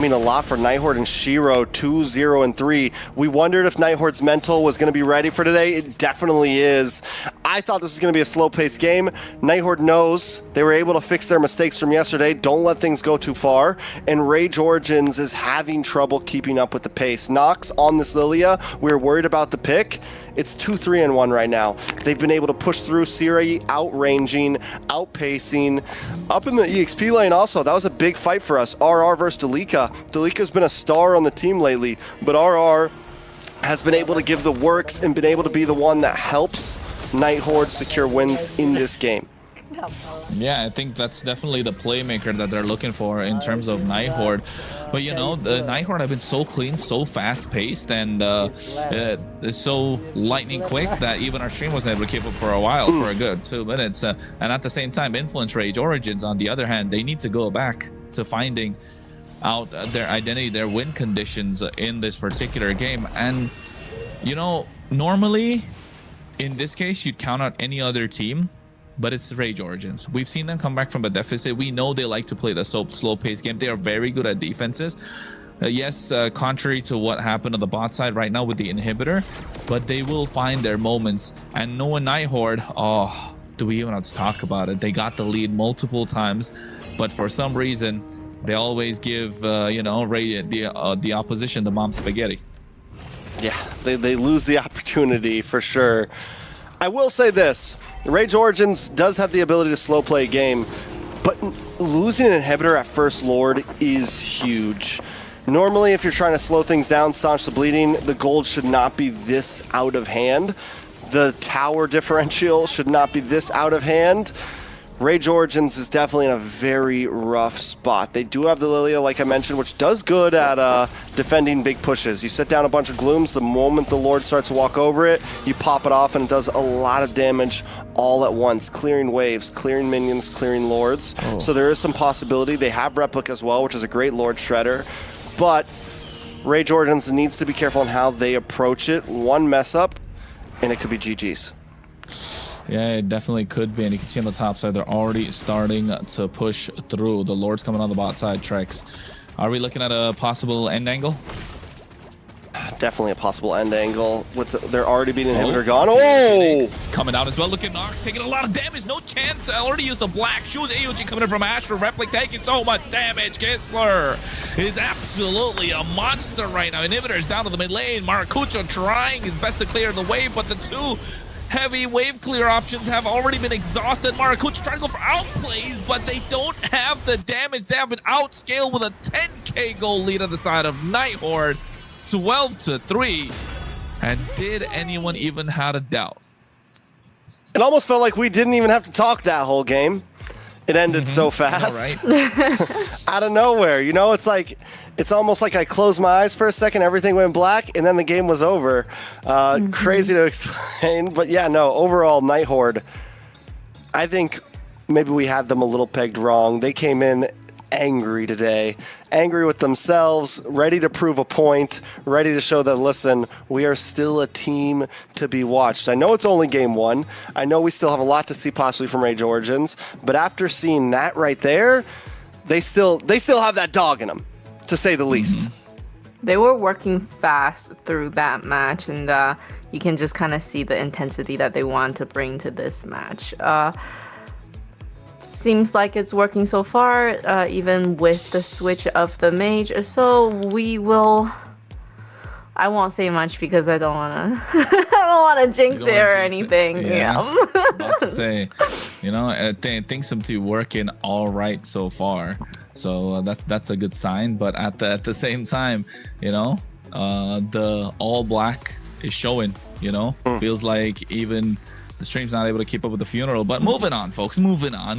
A lot for Nighthorde and Shiro, 2-0 and 3. We wondered if Nighthorde's mental was going to be ready for today. It definitely is. I thought this was going to be a slow-paced game. Nighthorde knows they were able to fix their mistakes from yesterday. Don't let things go too far. And Rage Origins is having trouble keeping up with the pace. Nox on this Lilia. We were worried about the pick. It's 2-3-1 right now. They've been able to push through Siri, outranging, outpacing. Up in the EXP lane also, that was a big fight for us. RR versus Delika. Delika's been a star on the team lately, but RR has been able to give the works and been able to be the one that helps Nighthorde secure wins in this game. Yeah, I think that's definitely the playmaker that they're looking for in terms of Nighthorde. But you know, the Nighthorde have been so clean, so fast-paced, and so lightning quick that even our stream wasn't able to keep up for a while, for a good 2 minutes. And at the same time, Influence Rage Origins, on the other hand, they need to go back to finding out their identity, their win conditions in this particular game. And you know, normally in this case, you'd count out any other team, but it's Rage Origins. We've seen them come back from a deficit. We know they like to play the slow-paced game. They are very good at defenses. Yes, contrary to what happened on the bot side right now with the inhibitor, but they will find their moments. And knowing Nighthorde, oh, do we even have to talk about it? They got the lead multiple times, but for some reason, they always give, you know, the opposition the mom spaghetti. Yeah, they lose the opportunity for sure. I will say this. Rage Origins does have the ability to slow play a game, but losing an inhibitor at First Lord is huge. Normally, if you're trying to slow things down, staunch the bleeding, the gold should not be this out of hand. The tower differential should not be this out of hand. Rage Origins is definitely in a very rough spot. They do have the Lilia, like I mentioned, which does good at defending big pushes. You set down a bunch of glooms, the moment the Lord starts to walk over it, you pop it off and it does a lot of damage all at once, clearing waves, clearing minions, clearing Lords. Oh. So there is some possibility. They have Replica as well, which is a great Lord Shredder. But Rage Origins needs to be careful on how they approach it. One mess up, and it could be GG's. Yeah, it definitely could be, and you can see on the top side they're already starting to push through. The Lord's coming on the bot side. Trex, are we looking at a possible end angle? Definitely a possible end angle. There already being an inhibitor gone. Oh! Coming out as well. Look at Nox taking a lot of damage. No chance. I already used the black shoes. AOG coming in from Astro. Replic taking so much damage. GESSSS is absolutely a monster right now. Inhibitor is down to the mid lane. Maracucho trying his best to clear the wave, but the two heavy wave clear options have already been exhausted. Maracucho trying to go for outplays, but they don't have the damage. They have been outscaled with a 10k goal lead on the side of Nighthorde. 12-3. And did anyone even have a doubt? It almost felt like we didn't even have to talk that whole game. It ended so fast. Right. Out of nowhere. You know, it's almost like I closed my eyes for a second, everything went black, and then the game was over. Crazy to explain. But yeah, no, overall, Nighthorde, I think maybe we had them a little pegged wrong. They came in angry today, angry with themselves, ready to prove a point, ready to show that, listen, we are still a team to be watched. I know it's only game one. I know we still have a lot to see possibly from Rage Origins, but after seeing that right there, they still have that dog in them, to say the least. They were working fast through that match, and you can just kind of see the intensity that they want to bring to this match. Seems like it's working so far, even with the switch of the mage. So we will. I won't say much because I don't wanna. I don't wanna jinx it or anything. Yeah. About to say, you know, I think some to working all right so far. So that's a good sign. But at the same time, you know, the all black is showing. You know, feels like even the stream's not able to keep up with the funeral. But moving on, folks. Moving on.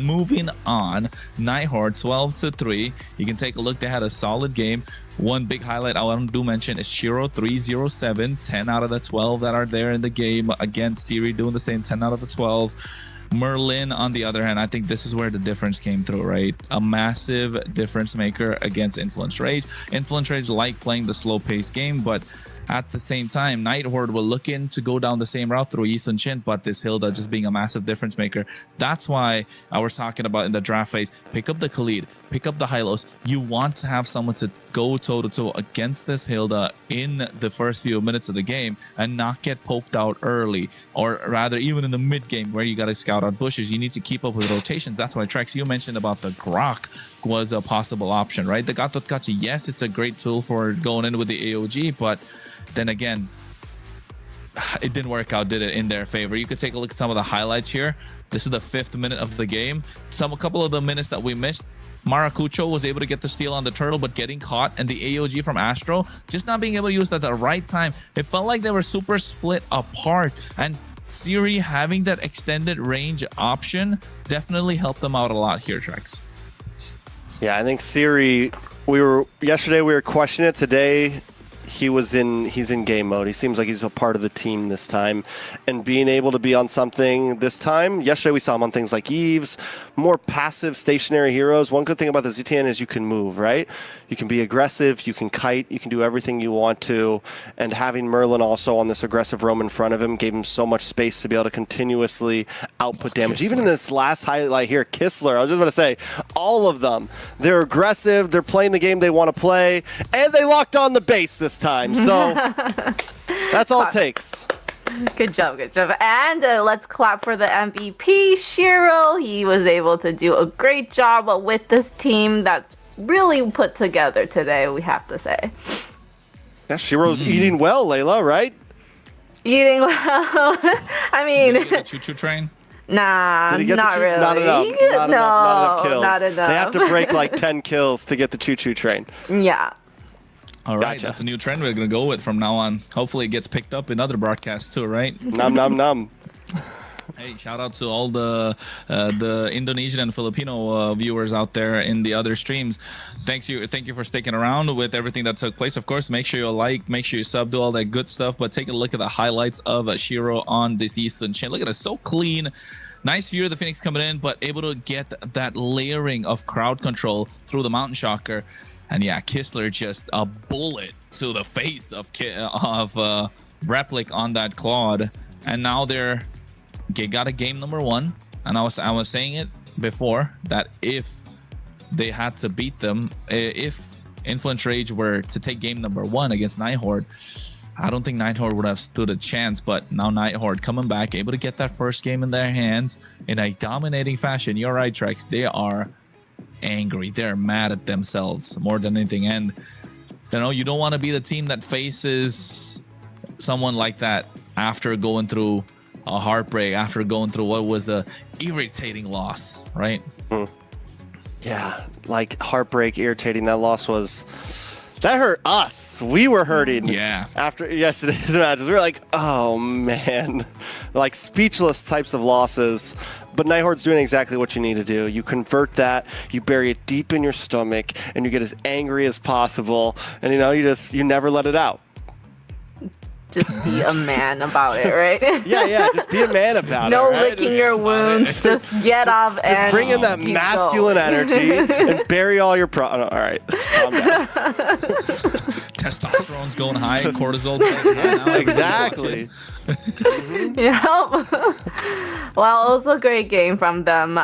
Nighthorde 12-3. You can take a look. They had a solid game. One big highlight I want to mention is Shiro 307. 10 out of the 12 that are there in the game. Again, Siri doing the same. 10 out of the 12. Merlin, on the other hand, I think this is where the difference came through, right? A massive difference maker against Influence Rage. Influence Rage like playing the slow-paced game, but At the same time, Night Horde will look in to go down the same route through Yi Sun-shin, but this Hilda just being a massive difference maker. That's why I was talking about in the draft phase, pick up the Khalid, pick up the Hylos. You want to have someone to go toe-to-toe against this Hilda in the first few minutes of the game and not get poked out early, or rather even in the mid game where you got to scout out bushes. You need to keep up with rotations. That's why, Trex, you mentioned about the Grok was a possible option, right? The Gatotkachi, yes, it's a great tool for going in with the AOG, but then again, it didn't work out, did it, in their favor? You could take a look at some of the highlights here. This is the 5th minute of the game. A couple of the minutes that we missed, Maracucho was able to get the steal on the turtle, but getting caught, and the AOG from Astro just not being able to use that at the right time. It felt like they were super split apart, and Siri having that extended range option definitely helped them out a lot here, Trex. Yeah, I think Siri, yesterday we were questioning it. Today he's in game mode. He seems like he's a part of the team this time, and being able to be on something this time. Yesterday we saw him on things like Eves, more passive stationary heroes. One good thing about the ZTN is you can move, right? You can be aggressive, you can kite, you can do everything you want to, and having Merlin also on this aggressive roam in front of him gave him so much space to be able to continuously output damage. Kissler. Even in this last highlight here, Kissler, I was just going to say, all of them, they're aggressive, they're playing the game they want to play, and they locked on the base this time. So that's all it takes. Good job, good job. And let's clap for the MVP, Shiro. He was able to do a great job with this team that's really put together today, we have to say. Yeah, Shiro's eating well, Layla, right? Eating well. I mean, Did he get a choo-choo train? Nah, Did he get not the really. Not enough. Not enough kills. Not enough. They have to break like 10 kills to get the choo-choo train. Yeah. All right, Gotcha. that's a new trend we're going to go with from now on. Hopefully it gets picked up in other broadcasts too, right? Num, num, num. Hey, shout out to all the Indonesian and Filipino viewers out there in the other streams. Thank you for sticking around with everything that took place. Of course, make sure you like, make sure you sub, do all that good stuff. But take a look at the highlights of Shiro on this Yi Sun-shin. Look at it, so clean. Nice view of the Phoenix coming in, but able to get that layering of crowd control through the Mountain Shocker. And yeah, Kissler just a bullet to the face of Replic on that Claude. And now they got a game number 1. And I was saying it before that if they had to beat them, if Influence Rage were to take game number 1 against Night Horde, I don't think Night Horde would have stood a chance. But now Night Horde coming back, able to get that first game in their hands in a dominating fashion. You're right, Trex. They are angry. They're mad at themselves more than anything. And you know, you don't want to be the team that faces someone like that after going through a heartbreak, after going through what was a irritating loss, right? Yeah, like heartbreak, irritating. That loss that hurt us. We were hurting. Yeah. After yesterday's matches, we were like, oh man, like speechless types of losses. But Night Horde's doing exactly what you need to do. You convert that, you bury it deep in your stomach, and you get as angry as possible. And you never let it out. Just be a man about it, right? Yeah, just be a man about it. No right? licking your wounds. Just get off and Just bring in that keep masculine going. energy and bury all your all right, calm down. Testosterone's going high, cortisol's going high now. Exactly. Yeah. Well, it was a great game from them.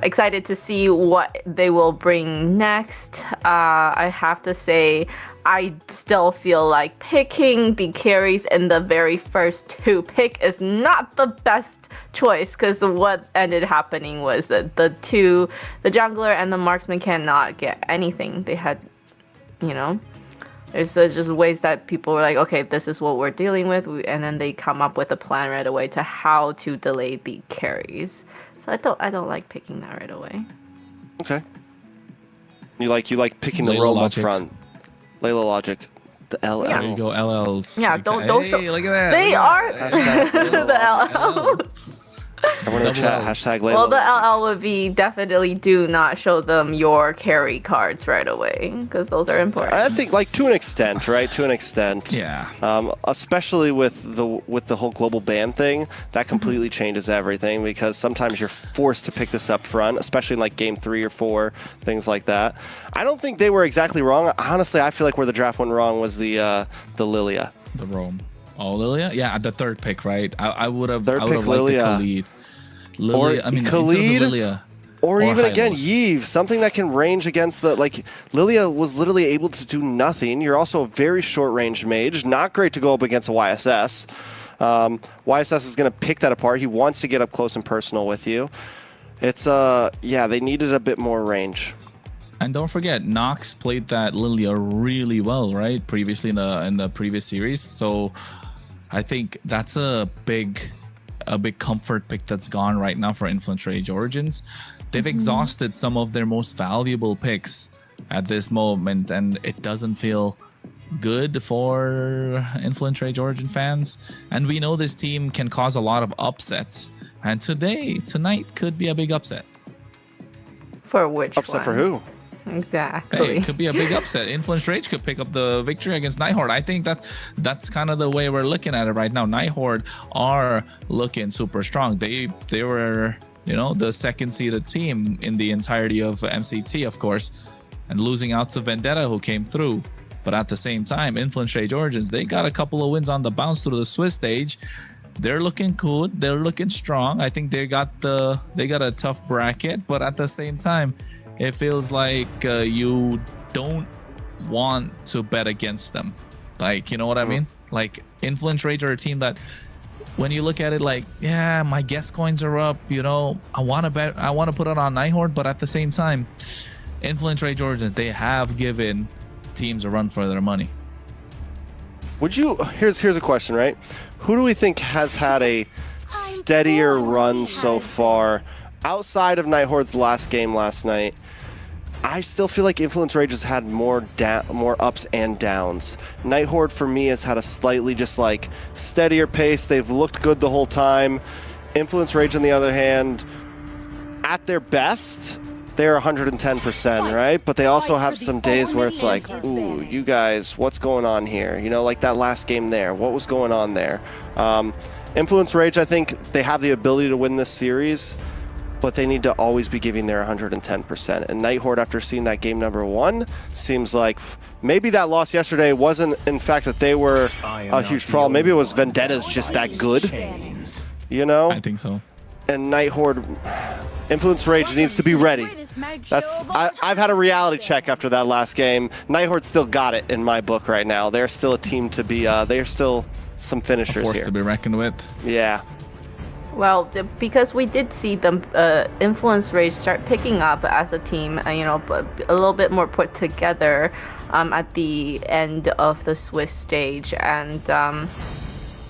Excited to see what they will bring next. I have to say, I still feel like picking the carries in the very first 2 pick is not the best choice, because what ended happening was that the jungler and the marksman cannot get anything. They had, there's just ways that people were like, okay, this is what we're dealing with, and then they come up with a plan right away to how to delay the carries. So I don't like picking that right away. Okay. You like picking the Layla roam up logic. front. Layla logic. The LL. There you go, LLs. Yeah, don't show. Hey, look at that. They Look are at that. the LL. Everyone in the chat, hashtag Layla. Well, the LL would be definitely do not show them your carry cards right away, because those are important. I think, like, to an extent, right? To an extent. Yeah. Especially with the whole global ban thing, that completely changes everything, because sometimes you're forced to pick this up front, especially in like game 3 or 4, things like that. I don't think they were exactly wrong. Honestly, I feel like where the draft went wrong was the Lilia. The Rome. Oh, Lilia? Yeah, the third pick, right? I would have liked Lilia. the Khalid. Lilia, I mean, Khalid, Lilia. Or even Hylos. again, Yves, something that can range against the, like, Lilia was literally able to do nothing. You're also a very short-range mage, not great to go up against a YSS. YSS is going to pick that apart. He wants to get up close and personal with you. It's, yeah, they needed a bit more range. And don't forget, Nox played that Lilia really well, right? Previously in the previous series. So I think that's a big comfort pick that's gone right now for Influence Rage Origins. They've exhausted some of their most valuable picks at this moment, and it doesn't feel good for Influence Rage Origin fans. And we know this team can cause a lot of upsets, and tonight could be a big upset. For which Upset one? for who? Exactly. Hey, it could be a big upset. Influence Rage could pick up the victory against Nighthorde. I think that's kind of the way we're looking at it right now. Nighthorde are looking super strong. They were, you know, the second seeded team in the entirety of MCT, of course, and losing out to Vendetta, who came through. But at the same time, Influence Rage Origins, they got a couple of wins on the bounce through the Swiss stage. They're looking good. They're looking strong. I think they got a tough bracket, but at the same time, it feels like you don't want to bet against them. Like, you know what I mean? Like, Influence Rage are a team that, when you look at it, like, yeah, my guess coins are up, you know, I want to bet, I want to put it on Nighthorde, but at the same time, Influence Rage Origins, they have given teams a run for their money. Would you, here's a question, right? Who do we think has had a steadier run so far outside of Nighthorde's last game last night? I still feel like Influence Rage has had more ups and downs. Nighthorde for me has had a slightly just like steadier pace. They've looked good the whole time. Influence Rage, on the other hand, at their best, they're 110%, right? But they also have some days where it's like, ooh, you guys, what's going on here? You know, like that last game there. What was going on there? Influence Rage, I think they have the ability to win this series, but they need to always be giving their 110%. And Nighthorde, after seeing that game number 1, seems like maybe that loss yesterday wasn't, in fact, that they were a huge problem. Maybe it was Vendetta's just that good, you know? I think so. And Nighthorde, Influence Rage needs to be ready. I've had a reality check after that last game. Nighthorde still got it in my book right now. They're still a team to be, they're still some finishers Forced here. to be reckoned with. Yeah. Well, because we did see them Influence Rage start picking up as a team, you know, a little bit more put together at the end of the Swiss stage, and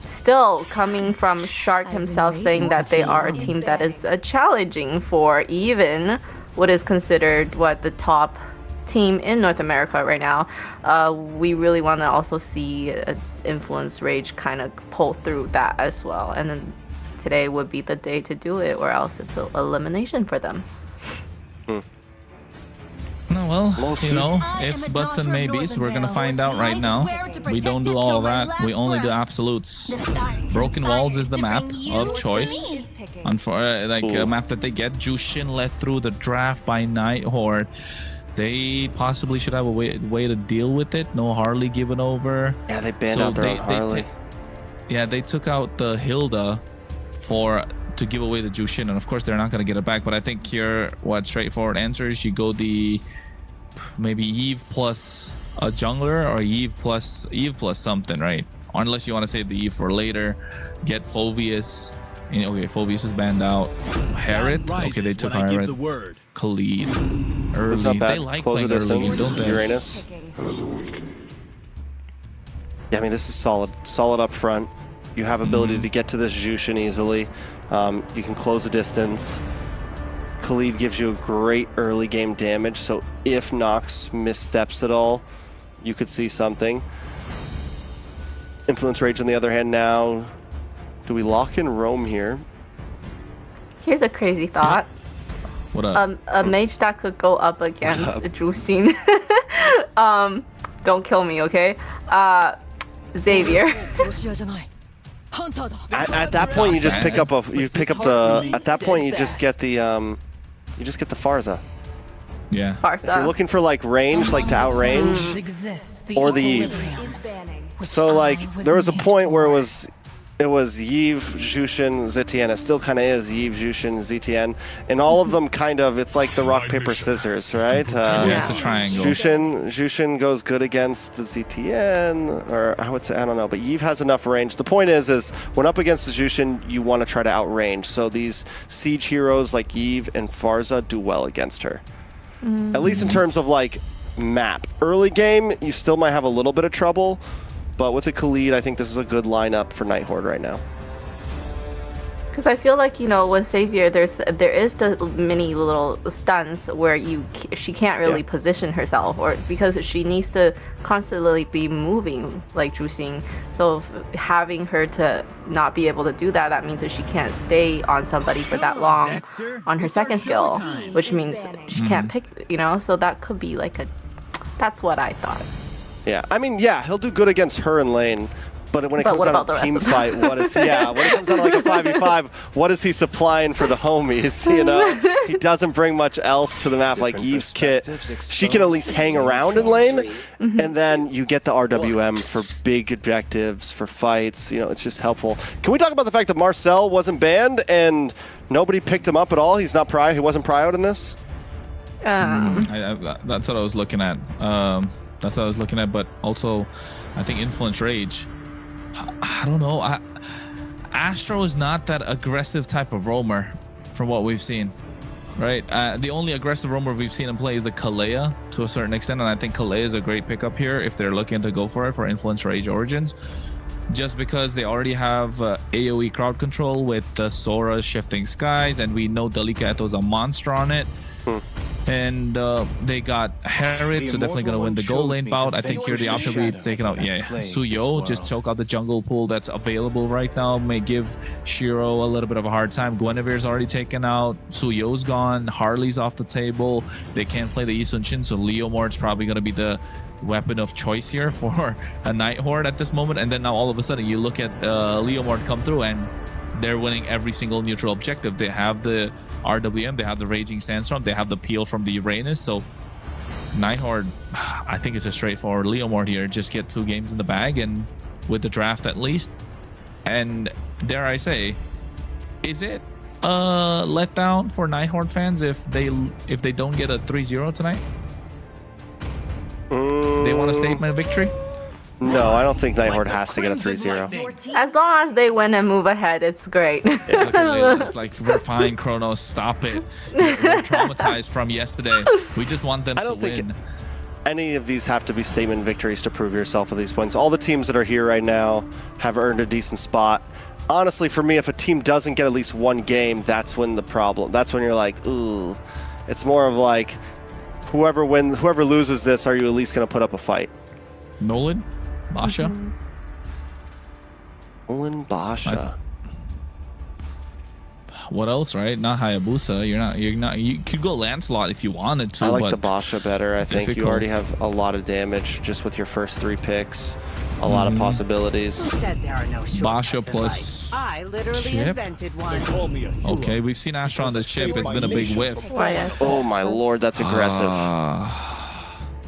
still coming from Shark himself saying that they are a team that is challenging for even what is considered the top team in North America right now. We really want to also see Influence Rage kind of pull through that as well, and then today would be the day to do it, or else it's an elimination for them. No, well, you know, ifs, buts, and maybes, we're gonna find out right now. We don't do all of that. We only do absolutes. Broken Walls is the map of choice. A map that they get. Jushin led through the draft by Nighthorde. They possibly should have a way to deal with it. No Harley given over. Yeah, they banned out their own Harley. They took out the Hilda to give away the Jushin, and of course they're not going to get it back. But I think here, straightforward answers, you go the maybe Eve plus a jungler, or Eve plus something, right? Or unless you want to save the Eve for later, get Phoveus. Okay, Phoveus is banned out. Harriet, okay, they took Harriet. Khalid early. They like playing early, don't they? Uranus. Yeah, I mean, this is solid up front. You have ability to get to this Jushin easily. You can close the distance. Khalid gives you a great early game damage, so if Nox missteps at all, you could see something. Influence Rage on the other hand now. Do we lock in Rome here? Here's a crazy thought. What up? A mage that could go up against Juicing. Don't kill me, okay? Xavier. At that point, you just pick up the. At that point, you just get the Farza. Yeah. Farsa. If you're looking for like range, like to outrange, or the Eve. So like there was a point where it was Yves, Jushin, Zetian. It still kind of is Yves, Jushin, Zetian, and all of them kind of. It's like the rock paper scissors, right? Yeah, it's a triangle. Jushin goes good against the Zetian, or I would say I don't know, but Yves has enough range. The point is when up against the Jushin, you want to try to outrange. So these siege heroes like Yves and Farza do well against her. At least in terms of like map. Early game, you still might have a little bit of trouble, but with a Khalid, I think this is a good lineup for Night Horde right now. Because I feel like, you know, with Xavier, there is the mini little stuns where she can't really position herself, or because she needs to constantly be moving like Juicing. So having her to not be able to do that, that means that she can't stay on somebody for that long on her second skill, which means she can't pick, you know. So that could be like that's what I thought. Yeah, I mean, yeah, he'll do good against her in lane. But when it comes down to a team fight, when it comes down to like a 5v5, what is he supplying for the homies? You know, he doesn't bring much else to the map. Like Yves' kit, she can at least hang around in lane, and then you get the RWM for big objectives, for fights. You know, it's just helpful. Can we talk about the fact that Marcel wasn't banned and nobody picked him up at all? He's not prio. He wasn't prioed in this. That's what I was looking at. That's what I was looking at. But also, I think Influence Rage. I don't know. Astro is not that aggressive type of roamer from what we've seen, right? The only aggressive roamer we've seen him play is the Kalea to a certain extent, and I think Kalea is a great pickup here if they're looking to go for it for Influence Rage Origins, just because they already have AoE crowd control with the Sora Shifting Skies, and we know Dalika Eto's a monster on it. And they got Harriet, so definitely going to win the gold lane bout. I think here the option will be taken out. Yeah, Suyo, just choke out the jungle pool that's available right now. May give Shiro a little bit of a hard time. Guinevere's already taken out. Suyo's gone. Harley's off the table. They can't play the Yi Sun-shin, so Leomord's probably going to be the weapon of choice here for a Night Horde at this moment. And then now all of a sudden you look at Leomord come through and they're winning every single neutral objective. They have the RWM, they have the Raging Sandstorm, they have the peel from the Uranus. So Night Horde, I think it's a straightforward Leomord here. Just get 2 games in the bag and with the draft at least. And dare I say, is it a letdown for Night Horde fans if they don't get a 3-0 tonight? They want a statement victory? No, I don't think Night Horde has to get a 3-0. As long as they win and move ahead, it's great. It's like, we're fine, Kronos, stop it. We're traumatized from yesterday. We just want them to win. Any of these have to be statement victories to prove yourself with these wins. All the teams that are here right now have earned a decent spot. Honestly, for me, if a team doesn't get at least 1 game, that's when the problem. That's when you're like, ooh. It's more of like, whoever loses this, are you at least going to put up a fight? Nolan? Basha? Nolan, Basha. What else, right? Not Hayabusa. You're not. You could go Lancelot if you wanted to. I like the Basha better. I think you already have a lot of damage just with your first 3 picks. A lot of possibilities. Basha plus chip. Okay, we've seen Astra on the chip. It's been a big whiff. Oh my lord, that's aggressive.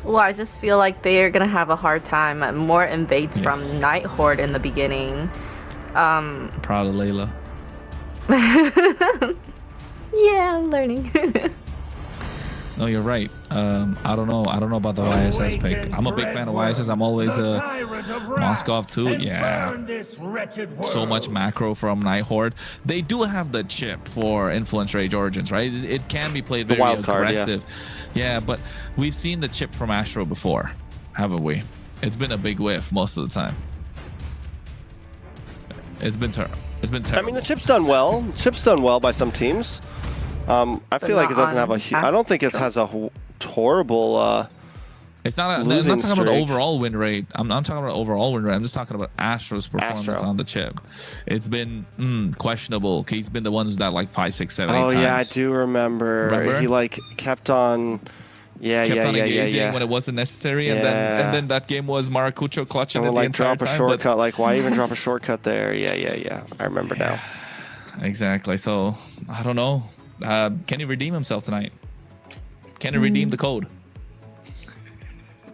Well, I just feel like they are gonna have a hard time. More invades from Night Horde in the beginning. Proud of Layla. Yeah, I'm learning. No, you're right. I don't know about the YSS pick. I'm a big fan of YSS. I'm always a Moskov too. Yeah. So much macro from Night Horde. They do have the chip for Influence Rage Origins, right? It can be played very aggressive. Yeah, but we've seen the chip from Astro before, haven't we? It's been a big whiff most of the time. It's been terrible. I mean, the chip's done well. Chip's done well by some teams. I feel like it doesn't have a. I don't think it has a horrible It's not. I'm losing not talking about streak. overall win rate. I'm not talking about overall win rate. I'm just talking about Astro's performance on the chip. It's been questionable. He's been the one who's that like 5, 6, 7, 8 times. Oh yeah, I do remember. He like kept on. Yeah, kept on engaging yeah. when it wasn't necessary, and then that game was Maracucho clutching it the entire drop a time. shortcut. Like why even drop a shortcut there? Yeah. I remember now. Exactly. So I don't know. Can he redeem himself tonight? Can he redeem the code?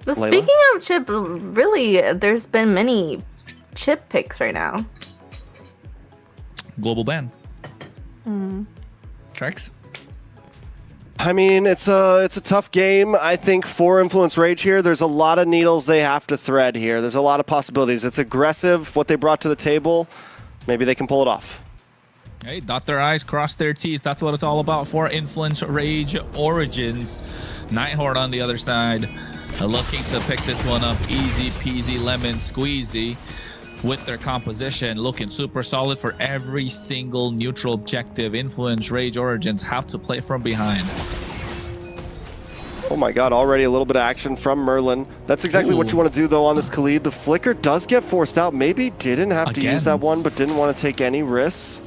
But speaking of chip, really, there's been many chip picks right now. Global ban. Trex? I mean, it's a tough game. I think for Influence Rage here, there's a lot of needles they have to thread here. There's a lot of possibilities. It's aggressive, what they brought to the table. Maybe they can pull it off. Hey, dot their I's, cross their T's. That's what it's all about for Influence Rage Origins. Nighthorde on the other side, looking to pick this one up easy peasy lemon squeezy with their composition, looking super solid for every single neutral objective. Influence Rage Origins have to play from behind. Oh my god, already a little bit of action from Merlin. That's exactly what you want to do though on this Khalid. The flicker does get forced out. Maybe didn't have to use that one, but didn't want to take any risks.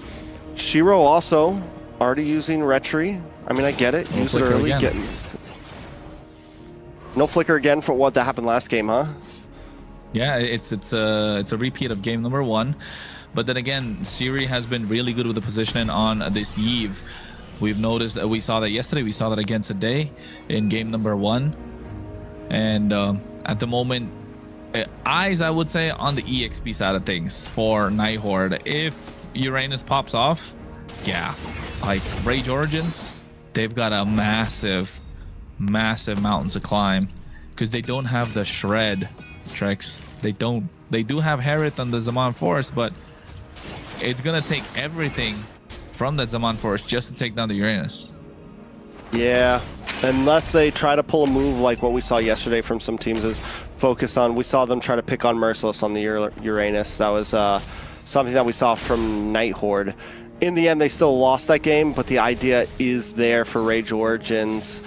Shiro also already using Retry. I mean, I get it. Use it early. No flicker again for what that happened last game, huh? Yeah, it's a repeat of game number 1, but then again, Siri has been really good with the positioning on this Eve. We've noticed that we saw that yesterday, we saw that again today in game number 1, and at the moment, eyes I would say on the EXP side of things for Nighthorde. If Uranus pops off, yeah, like Rage Origins, they've got a massive mountain to climb because they don't have the shred tricks. They do have Harith on the Zaman Forest, but it's gonna take everything from that Zaman Forest just to take down the Uranus. Yeah, unless they try to pull a move like what we saw yesterday from some teams is focus on, we saw them try to pick on Merciless on the Uranus. That was something that we saw from Nighthorde. In the end, they still lost that game, but the idea is there for Rage Origins.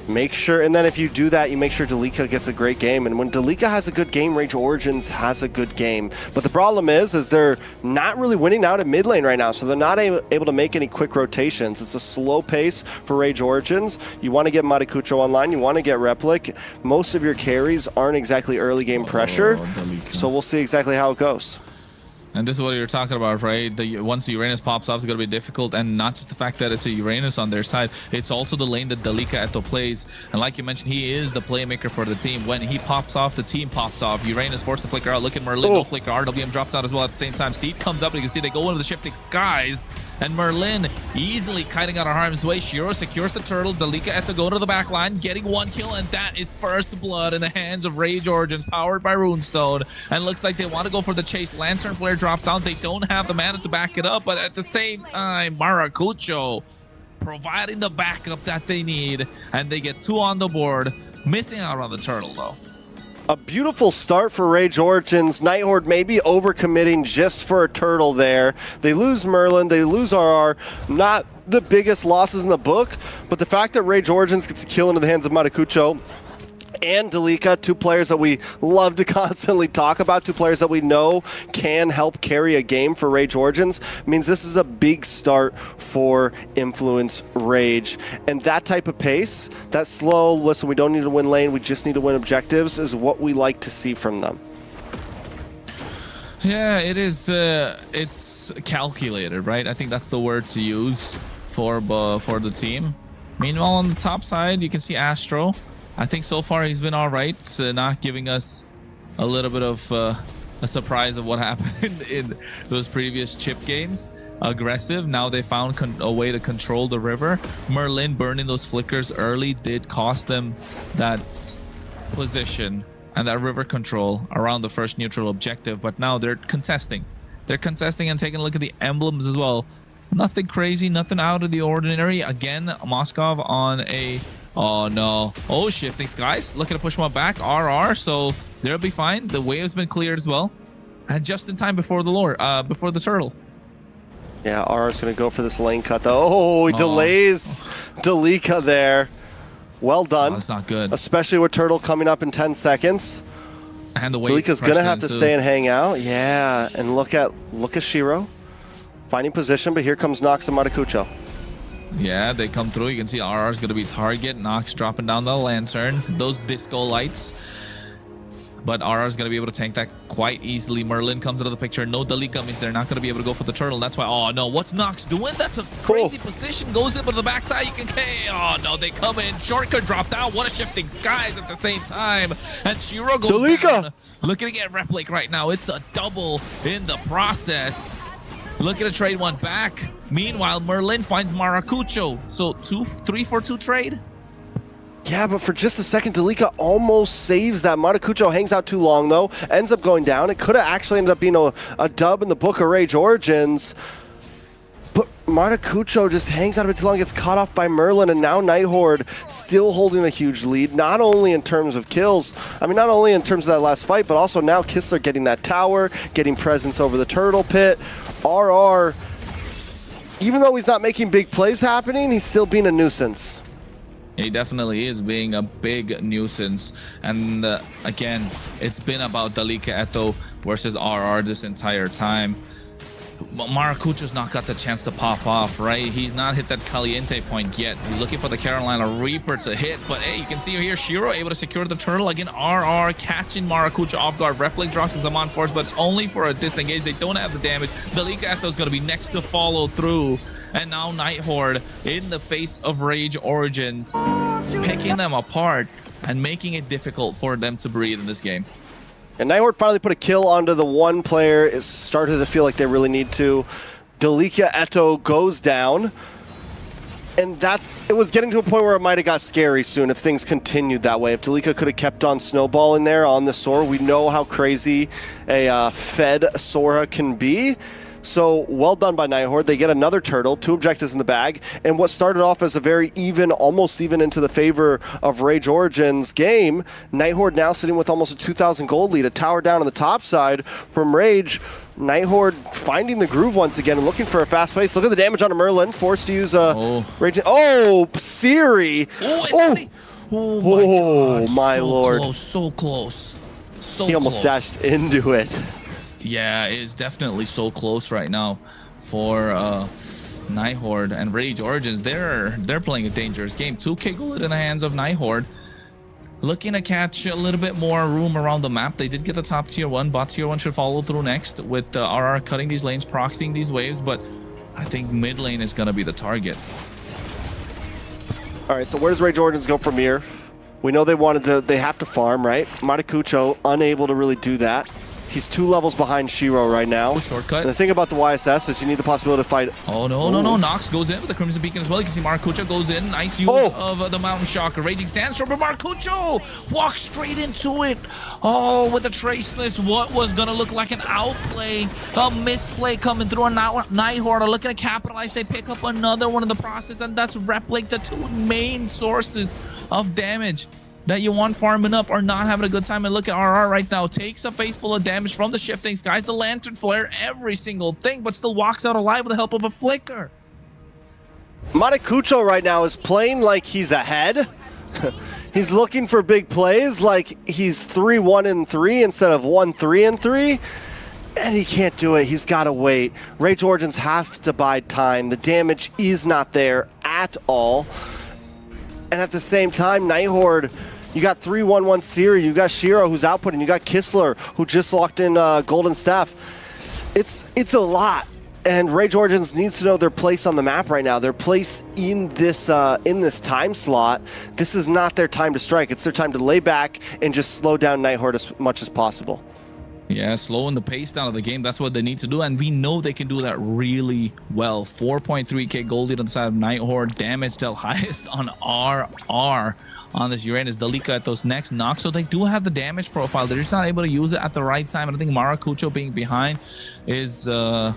Make sure, and then if you do that, you make sure Dalika gets a great game. And when Dalika has a good game, Rage Origins has a good game. But the problem is they're not really winning out at mid lane right now, so they're not able to make any quick rotations. It's a slow pace for Rage Origins. You want to get Maracucho online, you want to get Replic. Most of your carries aren't exactly early game pressure, so we'll see exactly how it goes. And this is what you're talking about, right? Once the Uranus pops off, it's going to be difficult. And not just the fact that it's a Uranus on their side, it's also the lane that Dalika Eto plays. And like you mentioned, he is the playmaker for the team. When he pops off, the team pops off. Uranus forced to flicker out. Look at Merlin, no flicker. RWM drops out as well at the same time. Steed comes up, and you can see they go into the Shifting Skies. And Merlin easily kiting out of harm's way. Shiro secures the turtle. Dalika Eto going to the back line, getting 1 kill. And that is first blood in the hands of Rage Origins, powered by Runestone. And looks like they want to go for the chase. Lantern Flare drops down. They don't have the mana to back it up, but at the same time, Maracucho providing the backup that they need, and they get 2 on the board, missing out on the turtle though. A beautiful start for Rage Origins. Nighthorde maybe overcommitting just for a turtle there. They lose Merlin, they lose RR. Not the biggest losses in the book, but the fact that Rage Origins gets a kill into the hands of Maracucho and Dalika, 2 players that we love to constantly talk about, 2 players that we know can help carry a game for Rage Origins, means this is a big start for Influence Rage. And that type of pace, that slow, listen, we don't need to win lane, we just need to win objectives, is what we like to see from them. Yeah, it is. It's calculated, right? I think that's the word to use for the team. Meanwhile, on the top side, you can see Astro. I think so far he's been all right, not giving us a little bit of a surprise of what happened in those previous chip games. Aggressive. Now they found a way to control the river. Merlin burning those flickers early did cost them that position and that river control around the first neutral objective, but now they're contesting. They're contesting and taking a look at the emblems as well. Nothing crazy, nothing out of the ordinary. Again, Moskov on a... Oh no. Oh, Shifting Skies. Looking to push one back. RR, so they'll be fine. The wave's been cleared as well. And just in time before the before the turtle. Yeah, RR's going to go for this lane cut though. Oh, he delays Dalika there. Well done. Oh, that's not good. Especially with Turtle coming up in 10 seconds. And the Delika's gonna have to stay and hang out. Yeah, and look at Shiro finding position, but here comes Nox and Maracucho. Yeah, they come through. You can see RR is going to be target. Nox dropping down the lantern. Those disco lights. But RR is going to be able to tank that quite easily. Merlin comes into the picture. No Delika means they're not going to be able to go for the turtle. That's why, oh no, what's Nox doing? That's a crazy position. Goes in, but the backside, you can, oh no, they come in. Shortcut dropped out. What a shifting skies at the same time. And Shiro goes Delika down. Looking to get Replake right now. It's a double in the process. Looking to trade one back. Meanwhile, Merlin finds Maracucho. So 3-for-2 trade. Yeah, but for just a second, Delika almost saves that. Maracucho hangs out too long, though. Ends up going down. It could have actually ended up being a dub in the Book of Rage Origins. But Maracucho just hangs out a bit too long, gets caught off by Merlin, and now Nighthorde still holding a huge lead, not only in terms of kills, not only in terms of that last fight, but also now Kistler getting that tower, getting presence over the turtle pit. RR, even though he's not making big plays happening, he's still being a nuisance. He definitely is being a big nuisance. And again, it's been about Delika Eto versus RR this entire time. Maracucho's not got the chance to pop off, right? He's not hit that Caliente point yet. He's looking for the Carolina Reaper to hit, but hey, you can see here Shiro able to secure the turtle. Again, RR catching Maracucho off guard. Replink drops his on force, but it's only for a disengage. They don't have the damage. Delika Eto's going to be next to follow through. And now Nighthorde in the face of Rage Origins, picking them apart and making it difficult for them to breathe in this game. And Nighthorde finally put a kill onto the one player. It started to feel like they really need to. Delika Eto goes down. And it was getting to a point where it might have got scary soon if things continued that way. If Delika could have kept on snowballing there on the Sora, we know how crazy a fed Sora can be. So well done by Nighthorde. They get another turtle, 2 objectives in the bag, and what started off as a very even, almost even into the favor of Rage Origins game, Nighthorde now sitting with almost a 2,000 gold lead, a tower down on the top side from Rage. Nighthorde finding the groove once again and looking for a fast pace. Look at the damage on a Merlin, forced to use a Rage. Oh, Siri! Oh my so lord! Close, so close, so he almost dashed into it. Yeah, it's definitely so close right now for Nighthorde and Rage Origins. They're playing a dangerous game. 2K gold in the hands of Nighthorde. Looking to catch a little bit more room around the map. They did get the top tier 1. Bot tier 1 should follow through next with RR cutting these lanes, proxying these waves, but I think mid lane is going to be the target. All right, so where does Rage Origins go from here? We know they have to farm, right? Maracucho unable to really do that. He's 2 levels behind Shiro right now. Shortcut. And the thing about the YSS is you need the possibility to fight. Oh, no. Nox goes in with the Crimson Beacon as well. You can see Maracucho goes in. Nice use of the Mountain Shocker. Raging Sandstorm, but Maracucho walks straight into it. Oh, with the Traceless, what was going to look like an outplay, a misplay coming through. And now Nighthorde are looking to capitalize. They pick up another one in the process, and that's Replink, the 2 main sources of damage that you want farming up or not having a good time. And look at RR right now. Takes a face full of damage from the shifting skies, the lantern flare, every single thing, but still walks out alive with the help of a flicker. Maracucho right now is playing like he's ahead. He's looking for big plays like he's 3-1-3 instead of 1-3-3. And he can't do it. He's got to wait. Rage Origins have to bide time. The damage is not there at all. And at the same time, Nighthorde, you got 3-1-1 Siri, you got Shiro who's outputting, you got Kistler who just locked in Golden Staff. It's a lot, and Rage Origins needs to know their place on the map right now, their place in this time slot. This is not their time to strike. It's their time to lay back and just slow down Nighthorde as much as possible. Yeah, slowing the pace down of the game. That's what they need to do, and we know they can do that really well. 4.3k gold lead on the side of Nighthorde. Damage dealt highest on RR on this Uranus. Delika at those next knocks, so they do have the damage profile. They're just not able to use it at the right time. And I think Maracucho being behind is, is all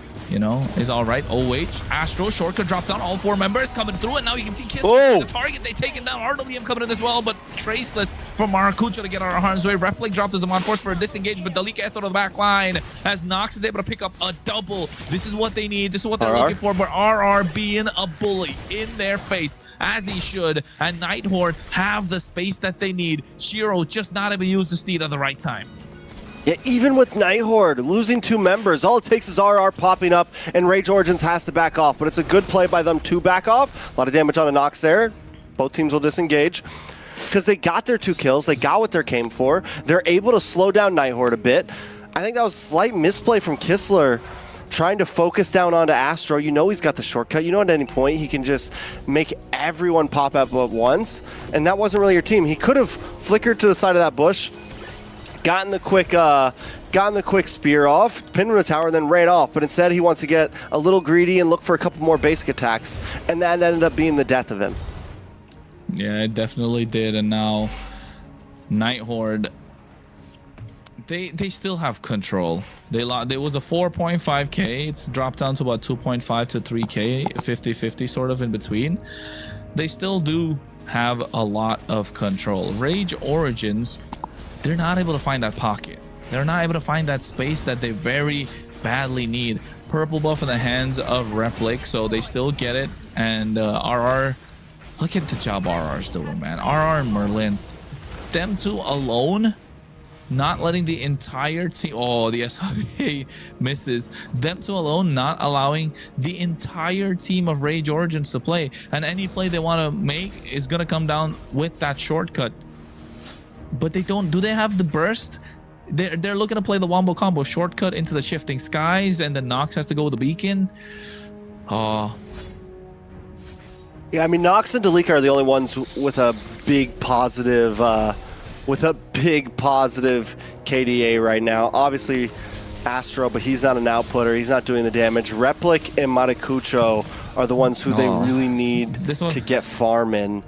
right. OH, Astro, Shortcut dropped down. All 4 members coming through, and now you can see Kiss the target. They taken down. Ardalium coming in as well, but Traceless for Maracucho to get our harm's way. Replink dropped his on force for a disengage, but Delika Ethel of the back line as Nox is able to pick up a double. This is what they need. This is what they're looking for. But RR being a bully in their face, as he should. And Nighthorde have the space that they need. Shiro just not able to use the steed at the right time. Yeah, even with Nighthorde losing 2 members, all it takes is RR popping up, and Rage Origins has to back off. But it's a good play by them to back off. A lot of damage on a Nox there. Both teams will disengage because they got their 2 kills. They got what they came for. They're able to slow down Nighthorde a bit. I think that was a slight misplay from Kistler, trying to focus down onto Astro. You know he's got the shortcut. You know at any point he can just make everyone pop up at once. And that wasn't really your team. He could have flickered to the side of that bush, gotten the quick spear off, pinned him to the tower, and then ran off. But instead, he wants to get a little greedy and look for a couple more basic attacks, and that ended up being the death of him. Yeah, it definitely did. And now, Nighthorde, they still have control. There was a 4.5k. It's dropped down to about 2.5 to 3k, 50-50 sort of in between. They still do have a lot of control. Rage Origins, they're not able to find that pocket. They're not able to find that space that they very badly need. Purple buff in the hands of Replic, so they still get it. And RR, look at the job RR's doing, man. RR and Merlin, them 2 alone, not letting the entire team, oh, the SRA misses. Them 2 alone, not allowing the entire team of Rage Origins to play. And any play they want to make is going to come down with that shortcut. But they don't. Do they have the burst? They're looking to play the wombo combo shortcut into the shifting skies, and then Nox has to go with the beacon. Oh. Yeah, I mean, Nox and Delika are the only ones with a big positive, KDA right now. Obviously, Astro, but he's not an outputter. He's not doing the damage. Replic and Matakucho are the ones who they really need to get farm in.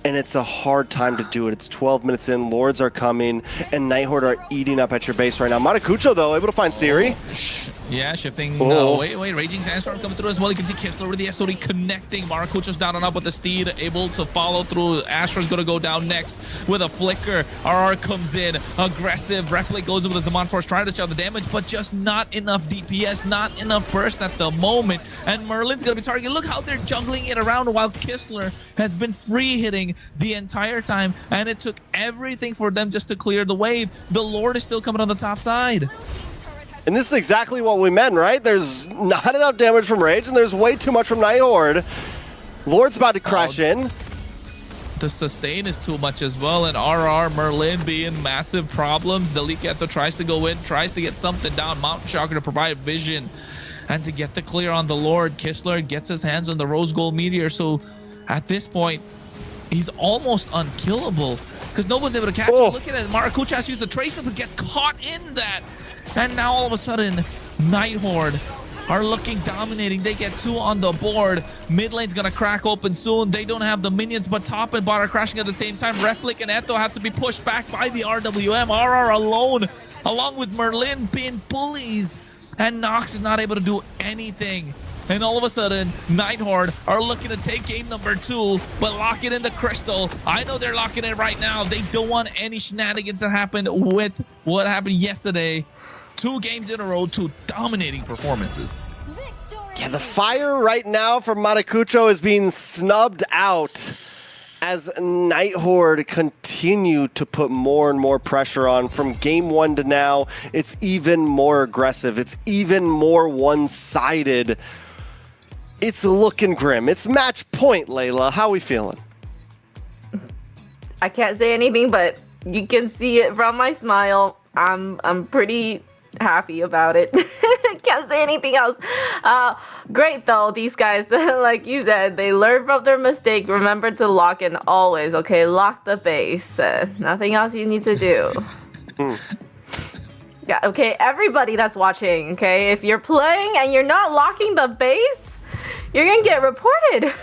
And it's a hard time to do it. It's 12 minutes in, Lords are coming, and Nighthorde are eating up at your base right now. Matakucho, though, able to find Siri. Yeah, shifting. Wait, Raging Sandstorm coming through as well. You can see Kistler with the SOD connecting. Maracucho's down and up with the steed, able to follow through. Astra's going to go down next with a flicker. RR comes in, aggressive. Replic goes in with a Zaman Force, trying to chop the damage, but just not enough DPS, not enough burst at the moment. And Merlin's going to be targeted. Look how they're juggling it around while Kistler has been free hitting the entire time, and it took everything for them just to clear the wave. The Lord is still coming on the top side. And this is exactly what we meant, right? There's not enough damage from Rage, and there's way too much from Nighthorde. Lord's about to crash in. The sustain is too much as well, and RR, Merlin being massive problems. Deliketo tries to go in, tries to get something down. Mountain Shocker to provide vision and to get the clear on the Lord. Kistler gets his hands on the Rose Gold Meteor, so at this point, he's almost unkillable because no one's able to catch him. Look at it. Maracucho has used the trace but get caught in that. And now all of a sudden, Nighthorde are looking dominating. They get 2 on the board. Mid lane's going to crack open soon. They don't have the minions, but top and bot are crashing at the same time. Replic and Eto have to be pushed back by the RWM. RR alone, along with Merlin being bullies. And Nox is not able to do anything. And all of a sudden, Nighthorde are looking to take game number 2, but lock it in the crystal. I know they're locking it right now. They don't want any shenanigans that happened with what happened yesterday. 2 games in a row, 2 dominating performances. Yeah, the fire right now from Matakucho is being snubbed out as Nighthorde continue to put more and more pressure on. From game 1 to now, it's even more aggressive. It's even more one-sided. It's looking grim. It's match point, Layla. How are we feeling? I can't say anything, but you can see it from my smile. I'm pretty happy about it. Can't say anything else. Great though, these guys, like you said, they learned from their mistake. Remember to lock in always, okay? Lock the base. Nothing else you need to do. Yeah, okay, everybody that's watching, okay? If you're playing and you're not locking the base, you're gonna get reported.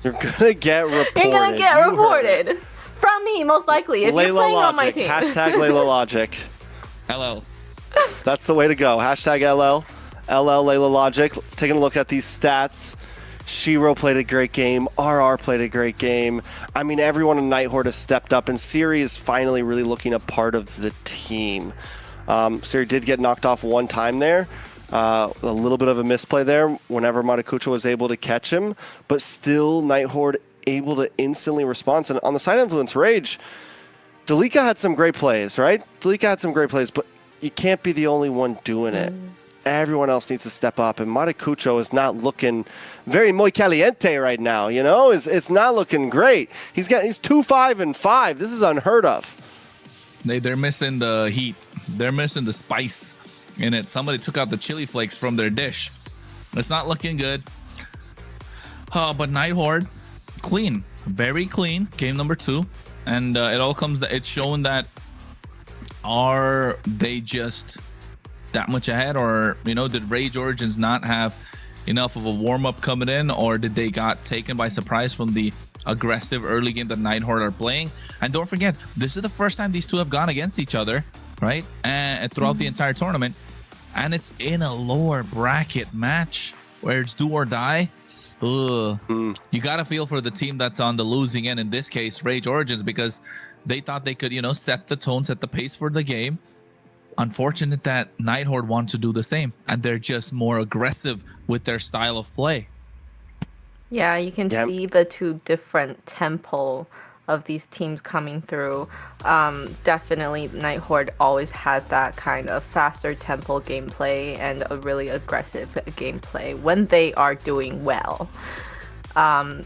You're gonna get reported. You're gonna get reported. From me, most likely, if you're playing on my team. Hashtag Layla Logic. LL. That's the way to go. Hashtag LL. LL Layla Logic. Let's take a look at these stats. Shiro played a great game. RR played a great game. I mean, everyone in Nighthorde has stepped up, and Siri is finally really looking a part of the team. Siri did get knocked off one time there. A little bit of a misplay there whenever Matakucho was able to catch him, but still Nighthorde able to instantly respond. And on the side of Influence Rage, Delika had some great plays, right? Delika had some great plays, but you can't be the only one doing it. Everyone else needs to step up, and Matakucho is not looking very muy caliente right now, you know? It's not looking great. He's 2-5-5. This is unheard of. They're missing the heat. They're missing the spice in it. Somebody took out the chili flakes from their dish. It's not looking good. But Nighthorde, clean. Very clean. Game number 2. And it's showing that are they just that much ahead, or did Rage Origins not have enough of a warm-up coming in, or did they got taken by surprise from the aggressive early game that Nighthorde are playing? And don't forget, this is the first time these two have gone against each other, right? And throughout the entire tournament, and it's in a lower bracket match where it's do or die. You gotta feel for the team that's on the losing end, in this case Rage Origins, because they thought they could set the tone, set the pace for the game. Unfortunate that Nighthorde want to do the same, and they're just more aggressive with their style of play. Yeah, you can see the two different tempo of these teams coming through. Definitely Nighthorde always had that kind of faster tempo gameplay and a really aggressive gameplay when they are doing well. And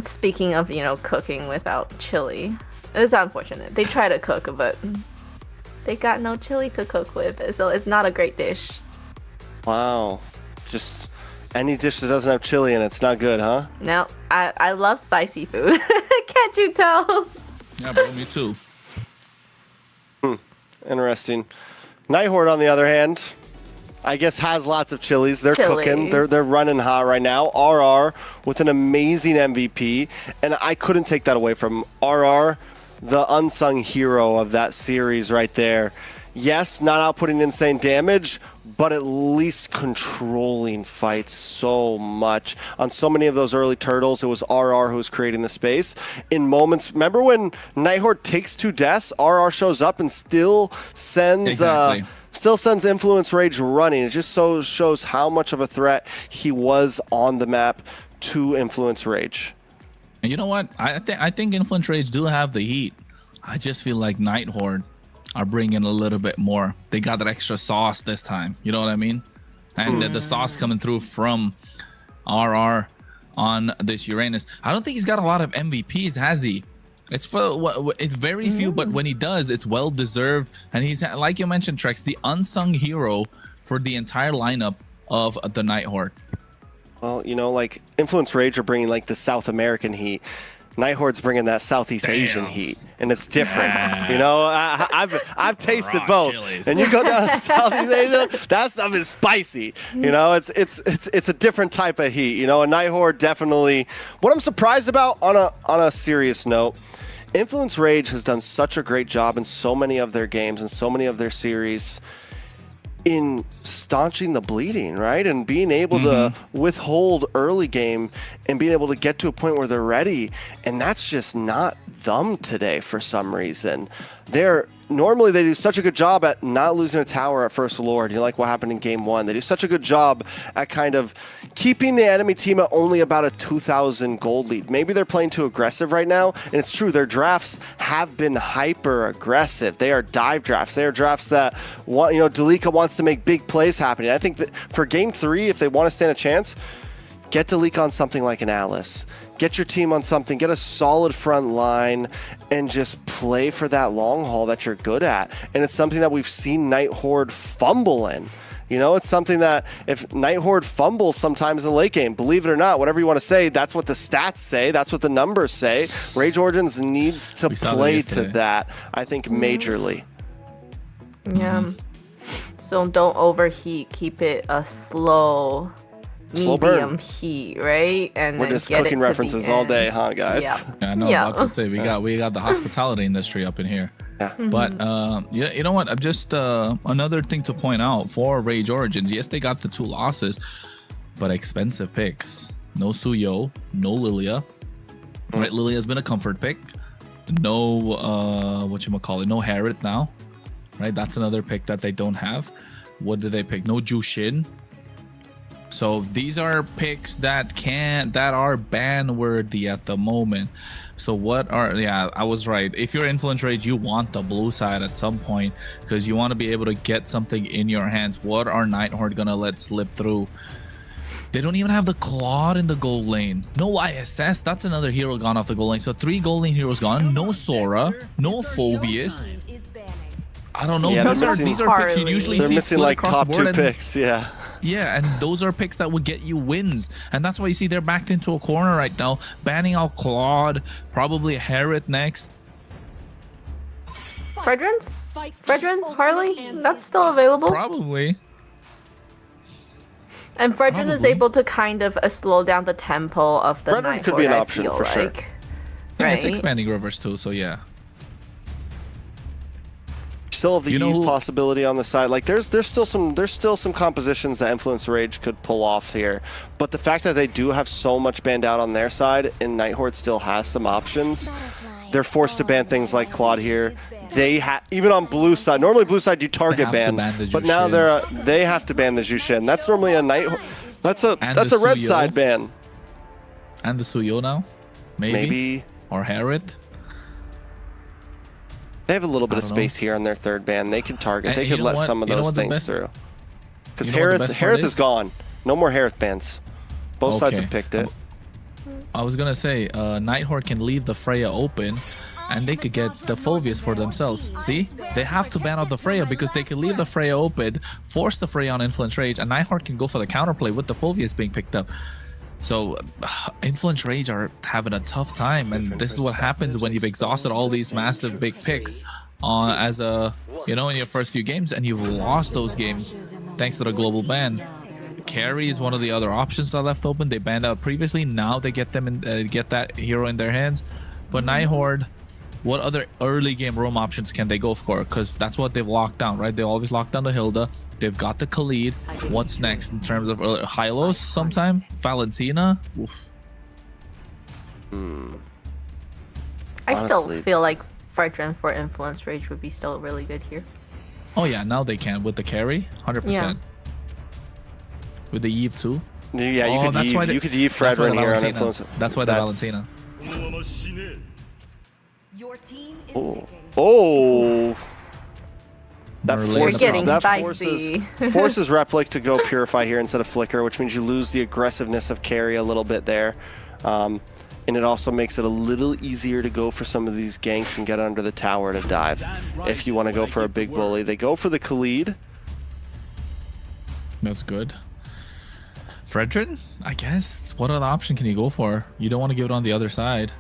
speaking of cooking without chili, it's unfortunate. They try to cook, but they got no chili to cook with, so it's not a great dish. Wow. Just any dish that doesn't have chili in it's not good, huh? No, I love spicy food. Can't you tell? Yeah, bro, me too. Interesting. Nighthorde, on the other hand, I guess has lots of chilies. They're cooking. They're running hot right now. RR with an amazing MVP, and I couldn't take that away from RR, the unsung hero of that series right there. Yes, not outputting insane damage, but at least controlling fights so much. On so many of those early turtles, it was RR who was creating the space. In moments, remember when Nighthorde takes 2 deaths, RR shows up and still sends Influence Rage running. It just shows how much of a threat he was on the map to Influence Rage. And you know what? I think Influence Rage do have the heat. I just feel like Nighthorde are bringing a little bit more. They got that extra sauce this time. You know what I mean? And the sauce coming through from RR on this Uranus. I don't think he's got a lot of MVPs, has he? It's very few, but when he does, it's well deserved. And he's, like you mentioned, Trex, the unsung hero for the entire lineup of the Nighthorde. Well, like Influence Rage are bringing like the South American heat. Nighthorde's bringing that Southeast Asian heat, and it's different. I've tasted both. Chilies. And you go down to Southeast Asia, that stuff is spicy. It's a different type of heat. And Nighthorde definitely. What I'm surprised about on a serious note, Influence Rage has done such a great job in so many of their games and so many of their series in staunching the bleeding, right? And being able to withhold early game and being able to get to a point where they're ready. And that's just not them today for some reason. Normally they do such a good job at not losing a tower at First Lord. Like what happened in game 1. They do such a good job at kind of keeping the enemy team at only about a 2,000 gold lead. Maybe they're playing too aggressive right now, and it's true, their drafts have been hyper aggressive. They are dive drafts. They are drafts that Delika wants to make big plays happening. I think that for game 3, if they want to stand a chance, get Delika on something like an Alice. Get your team on something, get a solid front line, and just play for that long haul that you're good at. And it's something that we've seen Nighthorde fumble in. It's something that if Nighthorde fumbles sometimes in the late game, believe it or not, whatever you want to say, that's what the stats say, that's what the numbers say. Rage Origins needs to play to that, I think, majorly. Yeah. So don't overheat, keep it a slow medium burn. Heat, right? And we're just cooking references all day, huh, guys? Yeah. I know. About to say we got the hospitality industry up in here. Yeah. But you know what? I'm just another thing to point out for Rage Origins. Yes, they got the 2 losses, but expensive picks. No Suyo, no Lilia. Right, Lilia's been a comfort pick. No no Harriet now. right? That's another pick that they don't have. What did they pick? No Jushin. So these are picks that are ban worthy at the moment. So what are, yeah, I was right. If you're Influence Rage, you want the blue side at some point because you want to be able to get something in your hands. What are Nighthorde gonna let slip through? They don't even have the Claude in the gold lane. No ISS. That's another hero gone off the gold lane. So 3 gold lane heroes gone. No Sora. No Phoveus. I don't know. Yeah, these are picks you usually they're see missing split like across top the board 2 and, picks. Yeah. yeah, and those are picks that would get you wins. And that's why you see they're backed into a corner right now. Banning out Claude. Probably Herod next. Fredrin? Harley? That's still available? Probably. And Fredrin is able to kind of slow down the tempo of the Fredrin could be an option for sure. Yeah, it's expanding rivers too, so yeah. Still have the Eve possibility on the side. Like there's still some compositions that Influence Rage could pull off here. But the fact that they do have so much banned out on their side and Nighthorde still has some options, they're forced to ban things like Claude here. They even on blue side. Normally blue side you target ban, but now they have to ban the Jushin. That's normally a Nighthorde. That's a red Suyo. side ban. And the Suyo now, maybe. Or Herod. They have a little bit of space here on their 3rd ban. They can target. They could let some of those things through. Because Harith is gone. No more Harith bans. Both sides have picked it. I was gonna say, Nighthorde can leave the Freya open, and they could get the Phoveus for themselves. See, they have to ban out the Freya because they can leave the Freya open, force the Freya on Influence Rage, and Nighthorde can go for the counterplay with the Phoveus being picked up. So Influence Rage are having a tough time, and this is what happens when you've exhausted all these massive big picks as a, in your first few games, and you've lost those games thanks to the global ban. Carry is one of the other options that are left open. They banned out previously. Now they get them in, get that hero in their hands. But Nighthorde, what other early game roam options can they go for? Because that's what they've locked down, right? They always lock down the Hilda. They've got the Khalid. What's next in terms of Hylos sometime? Valentina? Oof. I still feel like Fredrin for Influence Rage would be still really good here. Oh yeah, now they can with the carry, 100%. Yeah. With the Eve too. Yeah, you could Eve Fredrin here on Influence. That's why the Valentina. Oh. That forces Replic to go Purify here instead of Flicker, which means you lose the aggressiveness of carry a little bit there. And it also makes it a little easier to go for some of these ganks and get under the tower to dive. If you want to go for a big bully. They go for the Khalid. That's good. Fredrin, I guess. What other option can you go for? You don't want to give it on the other side.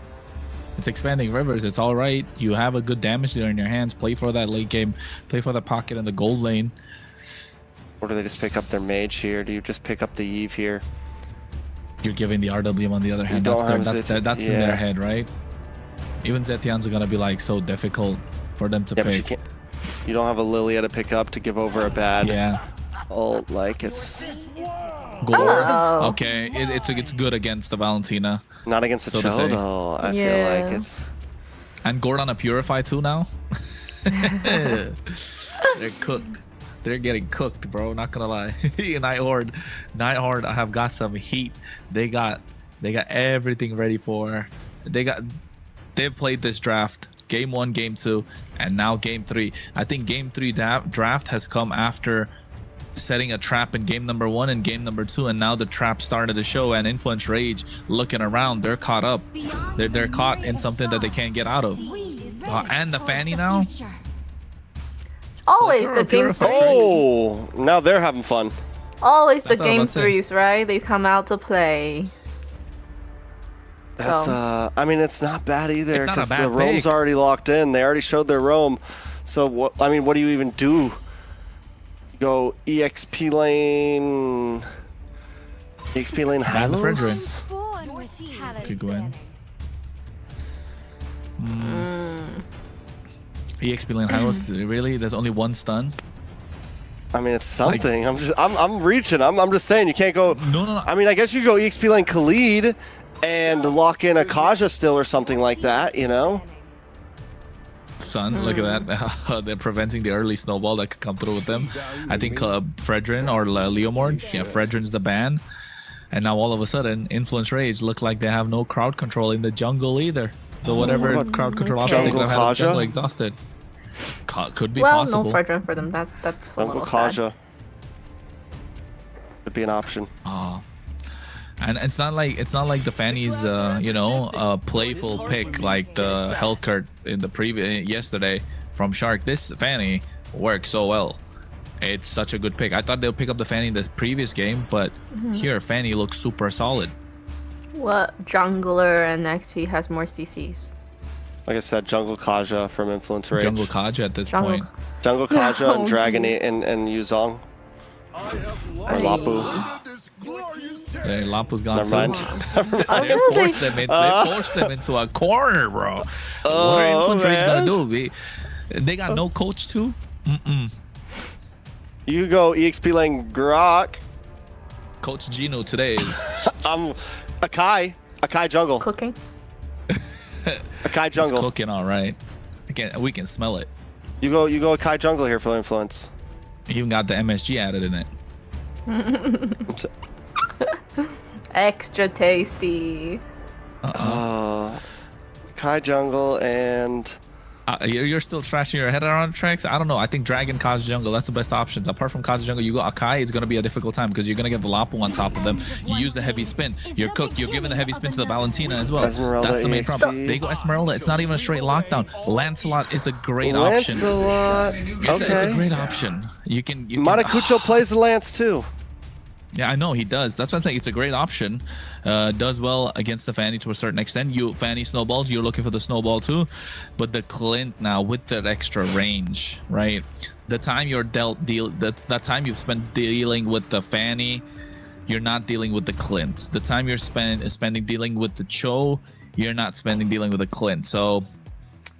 It's expanding rivers. It's all right. You have a good damage dealer in your hands. Play for that late game. Play for the pocket in the gold lane. Or do they just pick up their mage here? Do you just pick up the Eve here? You're giving the RWM on the other hand. That's in their head, right? Even Zetians are gonna be like so difficult for them to pick. But you don't have a Lilia to pick up to give over a bad. Yeah. Oh, like it's. Gore. Okay, it's good against the Valentina. Not against the Cho though. I feel like it's. And Gord on a Purify too now. They're cooked. They're getting cooked, bro. Not gonna lie. Nighthorde, I have got some heat. They got everything ready for. They've played this draft. Game 1, Game 2, and now Game 3. I think Game 3 draft has come after setting a trap in game number 1 and game number 2, and now the trap started to show. And Influence Rage looking around, they're caught up. They're caught in something that they can't get out of. And the Fanny now. Always the game 3. Oh, now they're having fun. Always the game 3s, right? They come out to play. That's I mean, it's not bad either because the roam's already locked in. They already showed their roam. So what? I mean, what do you even do? Go EXP lane. EXP lane Hylos? Could go in. EXP lane Hylos, really? There's only one stun? I mean, it's something. Like, I'm reaching. I'm just saying you can't go. No. I mean, I guess you go EXP lane Khalid and lock in a Kaja still or something like that, you know? Sun, look at that. They're preventing the early snowball that could come through with them. I think Fredrin or Leomord. Yeah, Fredrin's the ban. And now all of a sudden, Influence Rage look like they have no crowd control in the jungle either. So whatever crowd control options they've had jungle exhausted. Could be possible. Well, no Fredrin for them. That's a little sad. Could be an option. And it's not like the Fanny's you know, a playful pick like the Hellcurt in the previous yesterday from Shark. This Fanny works so well. It's such a good pick. I thought they'll pick up the Fanny in the previous game, but here Fanny looks super solid. What jungler and XP has more CCs? Like I said, Jungle Kaja from Influence Rage. Jungle Kaja at this point. Jungle Kaja and Dragon and Yuzong. Or Lapu. Hey, Lapu's gone. Never mind. They forced them into a corner, bro. What are Influence Rage gonna do? They got no coach too? You go EXP lane Grok. Coach Gino today is Akai jungle. Cooking. Akai jungle. It's cooking all right. We can smell it. You go Akai jungle here for Influence. You even got the MSG added in it. Extra tasty. Akai jungle and you're still trashing your head around tracks. I don't know. I think Dragon, Kaz jungle, that's the best options. Apart from Kaz jungle, you go Akai, it's going to be a difficult time because you're going to get the Lapu on top of them. You use the heavy spin. You're cooked. You're giving the heavy spin to the Valentina as well. Esmeralda, that's the main EXP. problem. They go Esmeralda. It's not even a straight lockdown. Lancelot is a great option. It's a great option. You can Maracucho plays the Lance too. Yeah, I know he does. That's what I'm saying. It's a great option. Does well against the Fanny to a certain extent. Fanny snowballs, you're looking for the snowball too. But the Clint now with that extra range, right? The time you're that's that time you've spent dealing with the Fanny, you're not dealing with the Clint. The time you're spending dealing with the Cho, you're not spending dealing with the Clint. So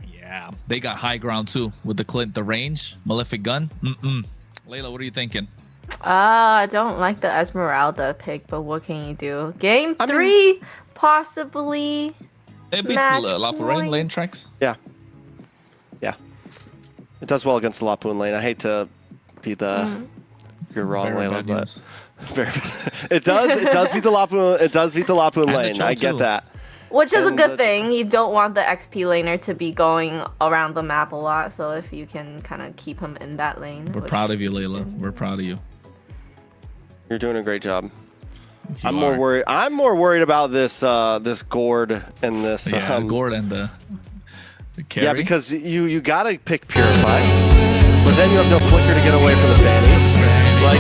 yeah, they got high ground too with the Clint, the range, Malefic Gun. Layla, what are you thinking? I don't like the Esmeralda pick, but what can you do? Game 3, possibly. It beats Lapu lane tracks. Yeah. It does well against the Lapu lane. I hate to be the you're wrong, Layla, but it does beat the Lapu. It does beat the Lapu lane. I get that. Which is a good thing. You don't want the XP laner to be going around the map a lot. So if you can kind of keep him in that lane. We're proud of you, Layla. We're proud of you. You're doing a great job. I'm more worried about this this Gord and this Gord and the carry. Yeah, because you gotta pick Purify, but then you have no flicker to get away from the Fanny. Like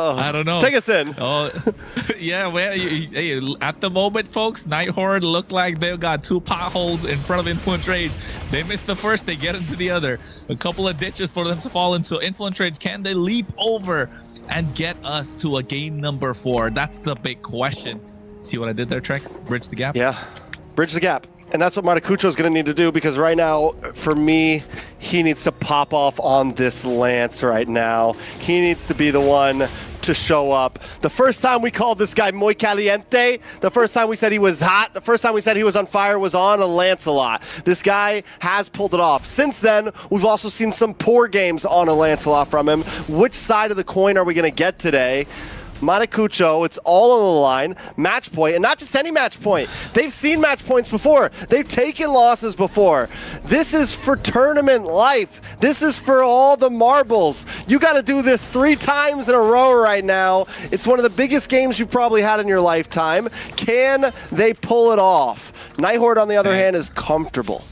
I don't know. Take us in. Yeah, well, hey, at the moment, folks, Nighthorde look like they've got 2 potholes in front of Influence Rage. They missed the first, they get into the other. A couple of ditches for them to fall into. Influence Rage, can they leap over and get us to a game number 4? That's the big question. See what I did there, Trex? Bridge the gap? Yeah, bridge the gap. And that's what Maracucho is going to need to do, because right now, for me, he needs to pop off on this Lance right now. He needs to be the one to show up. The first time we called this guy muy caliente, the first time we said he was hot, the first time we said he was on fire was on a Lancelot. This guy has pulled it off. Since then, we've also seen some poor games on a Lancelot from him. Which side of the coin are we going to get today? Maracucho, it's all on the line. Match point, and not just any match point. They've seen match points before. They've taken losses before. This is for tournament life. This is for all the marbles. You got to do this 3 times in a row right now. It's one of the biggest games you've probably had in your lifetime. Can they pull it off? Nighthorde, on the other hand, is comfortable.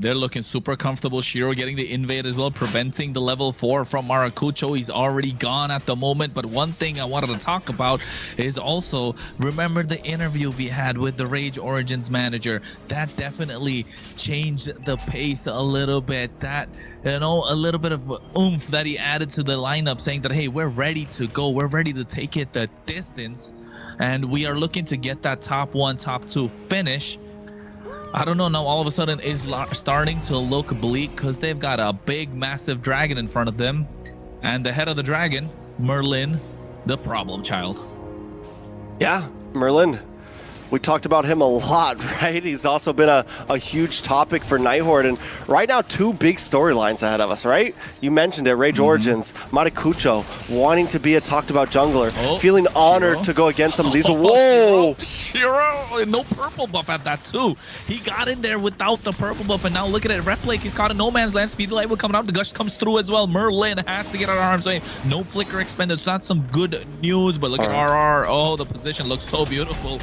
They're looking super comfortable. Shiro getting the invade as well, preventing the level 4 from Maracucho. He's already gone at the moment. But one thing I wanted to talk about is also, remember the interview we had with the Rage Origins manager? That definitely changed the pace a little bit. That, you know, a little bit of oomph that he added to the lineup, saying that, hey, we're ready to go. We're ready to take it the distance. And we are looking to get that top 1, top 2 finish. I don't know, now all of a sudden is starting to look bleak because they've got a big, massive dragon in front of them. And the head of the dragon, Merlin, the problem child. Yeah, Merlin. We talked about him a lot, right? He's also been a huge topic for Nighthorde, and right now 2 big storylines ahead of us, right? You mentioned it, Rage Origins, Maracucho wanting to be a talked about jungler, feeling honored to go against some of these. Whoa! Shiro, no purple buff at that too. He got in there without the purple buff, and now look at it. Replake, he's caught a no man's land. Speed light will come out. The gush comes through as well. Merlin has to get out of harm's way. No flicker expended, so that's some good news. But look at RR. Oh, the position looks so beautiful,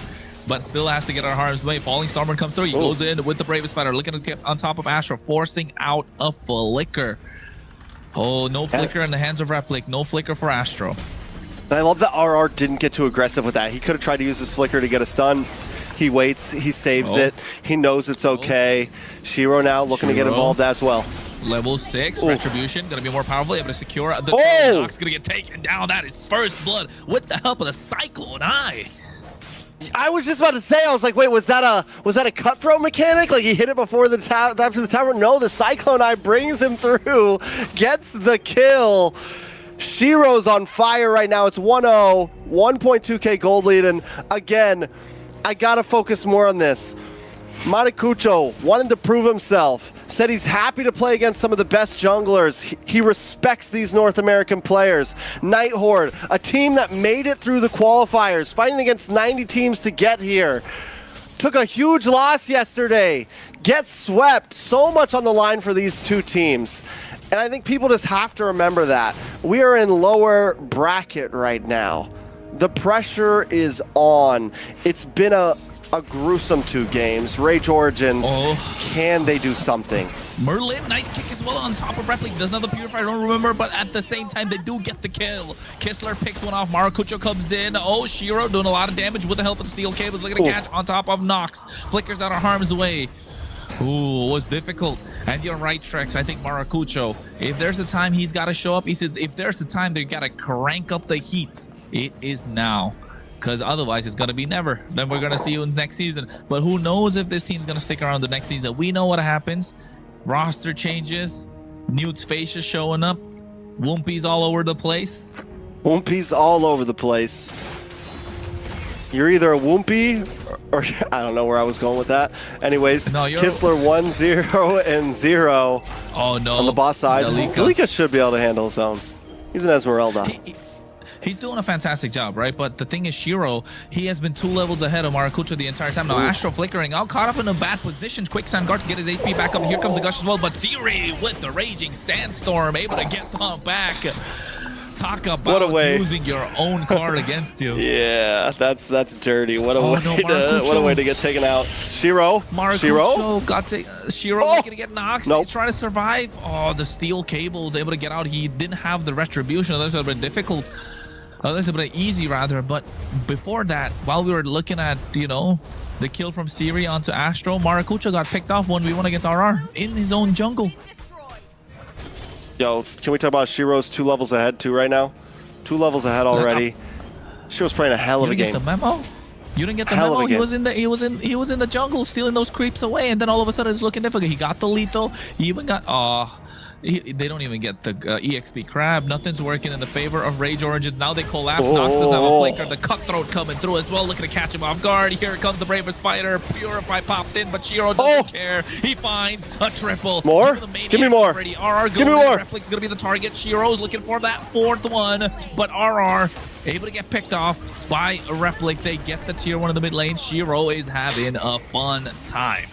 but still has to get out of harm's way. Falling Stormer comes through. He goes in with the bravest fighter, looking to get on top of Astro, forcing out a flicker. Oh, no flicker in the hands of Replake. No flicker for Astro. And I love that RR didn't get too aggressive with that. He could have tried to use his flicker to get a stun. He waits, he saves it. He knows it's okay. Shiro now looking to get involved as well. Level 6, Retribution, gonna be more powerful, able to secure the Nox, gonna get taken down. That is first blood with the help of the Cyclone Eye. I was just about to say, I was like, wait, was that a cutthroat mechanic? Like he hit it before the after the tower? No, the Cyclone Eye brings him through, gets the kill. Shiro's on fire right now. It's 1-0, 1.2k gold lead, and again, I gotta focus more on this. Maracucho wanted to prove himself, said he's happy to play against some of the best junglers. He respects these North American players. Nighthorde, a team that made it through the qualifiers, fighting against 90 teams to get here. Took a huge loss yesterday, gets swept. So much on the line for these 2 teams. And I think people just have to remember that. We are in lower bracket right now. The pressure is on. It's been a gruesome 2 games. Rage Origins, can they do something? Merlin, nice kick as well on top of Replake. Does another Purify, I don't remember, but at the same time, they do get the kill. Kistler picks one off. Maracucho comes in. Oh, Shiro doing a lot of damage with the help of the steel cables. Looking to catch on top of Nox. Flickers out of harm's way. Ooh, it was difficult. And you're right, Trex. I think Maracucho, if there's a time he's got to show up, he said, if there's a time they got to crank up the heat, it is now. Because otherwise it's going to be never. Then we're going to see you in next season. But who knows if this team's going to stick around the next season. We know what happens. Roster changes. Newt's face is showing up. Whoompy's all over the place. Whoompy's all over the place. You're either a Whoompy or I don't know where I was going with that. Anyways, no, Kistler 1-0-0 oh, no. on the boss side. Dalika should be able to handle his own. He's an Esmeralda. He's doing a fantastic job, right? But the thing is, Shiro, he has been 2 levels ahead of Maracucho the entire time. Now, Astro flickering out, caught off in a bad position. Quick Sandguard to get his HP back up. Here comes the Gush as well, but Theory with the Raging Sandstorm, able to get them back. Talk about using your own card against you. Yeah, that's dirty. What a way to get taken out. Shiro. Shiro making to get Nox. He's trying to survive. Oh, the steel cable was able to get out. He didn't have the retribution. This would have been difficult. This would have been easy rather. But before that, while we were looking at, you know, the kill from Siri onto Astro, Maracucho got picked off 1v1 against RR in his own jungle. Yo, can we talk about Shiro's 2 levels ahead too right now? 2 levels ahead already. Shiro's playing a hell of a game. You didn't get the memo? You didn't get the memo? He was in the jungle stealing those creeps away, and then all of a sudden it's looking difficult. He got the lethal. He even got they don't even get the EXP crab. Nothing's working in the favor of Rage Origins. Now they collapse. Nox doesn't have a flicker. The Cutthroat coming through as well, looking to catch him off guard. Here comes the bravest fighter. Purify popped in, but Shiro doesn't care. He finds a triple. More? Give me more. RR Give me more. Replica's gonna be the target. Shiro's looking for that 4th one, but RR able to get picked off by a Replic. They get the tier 1 in the mid lane. Shiro is having a fun time.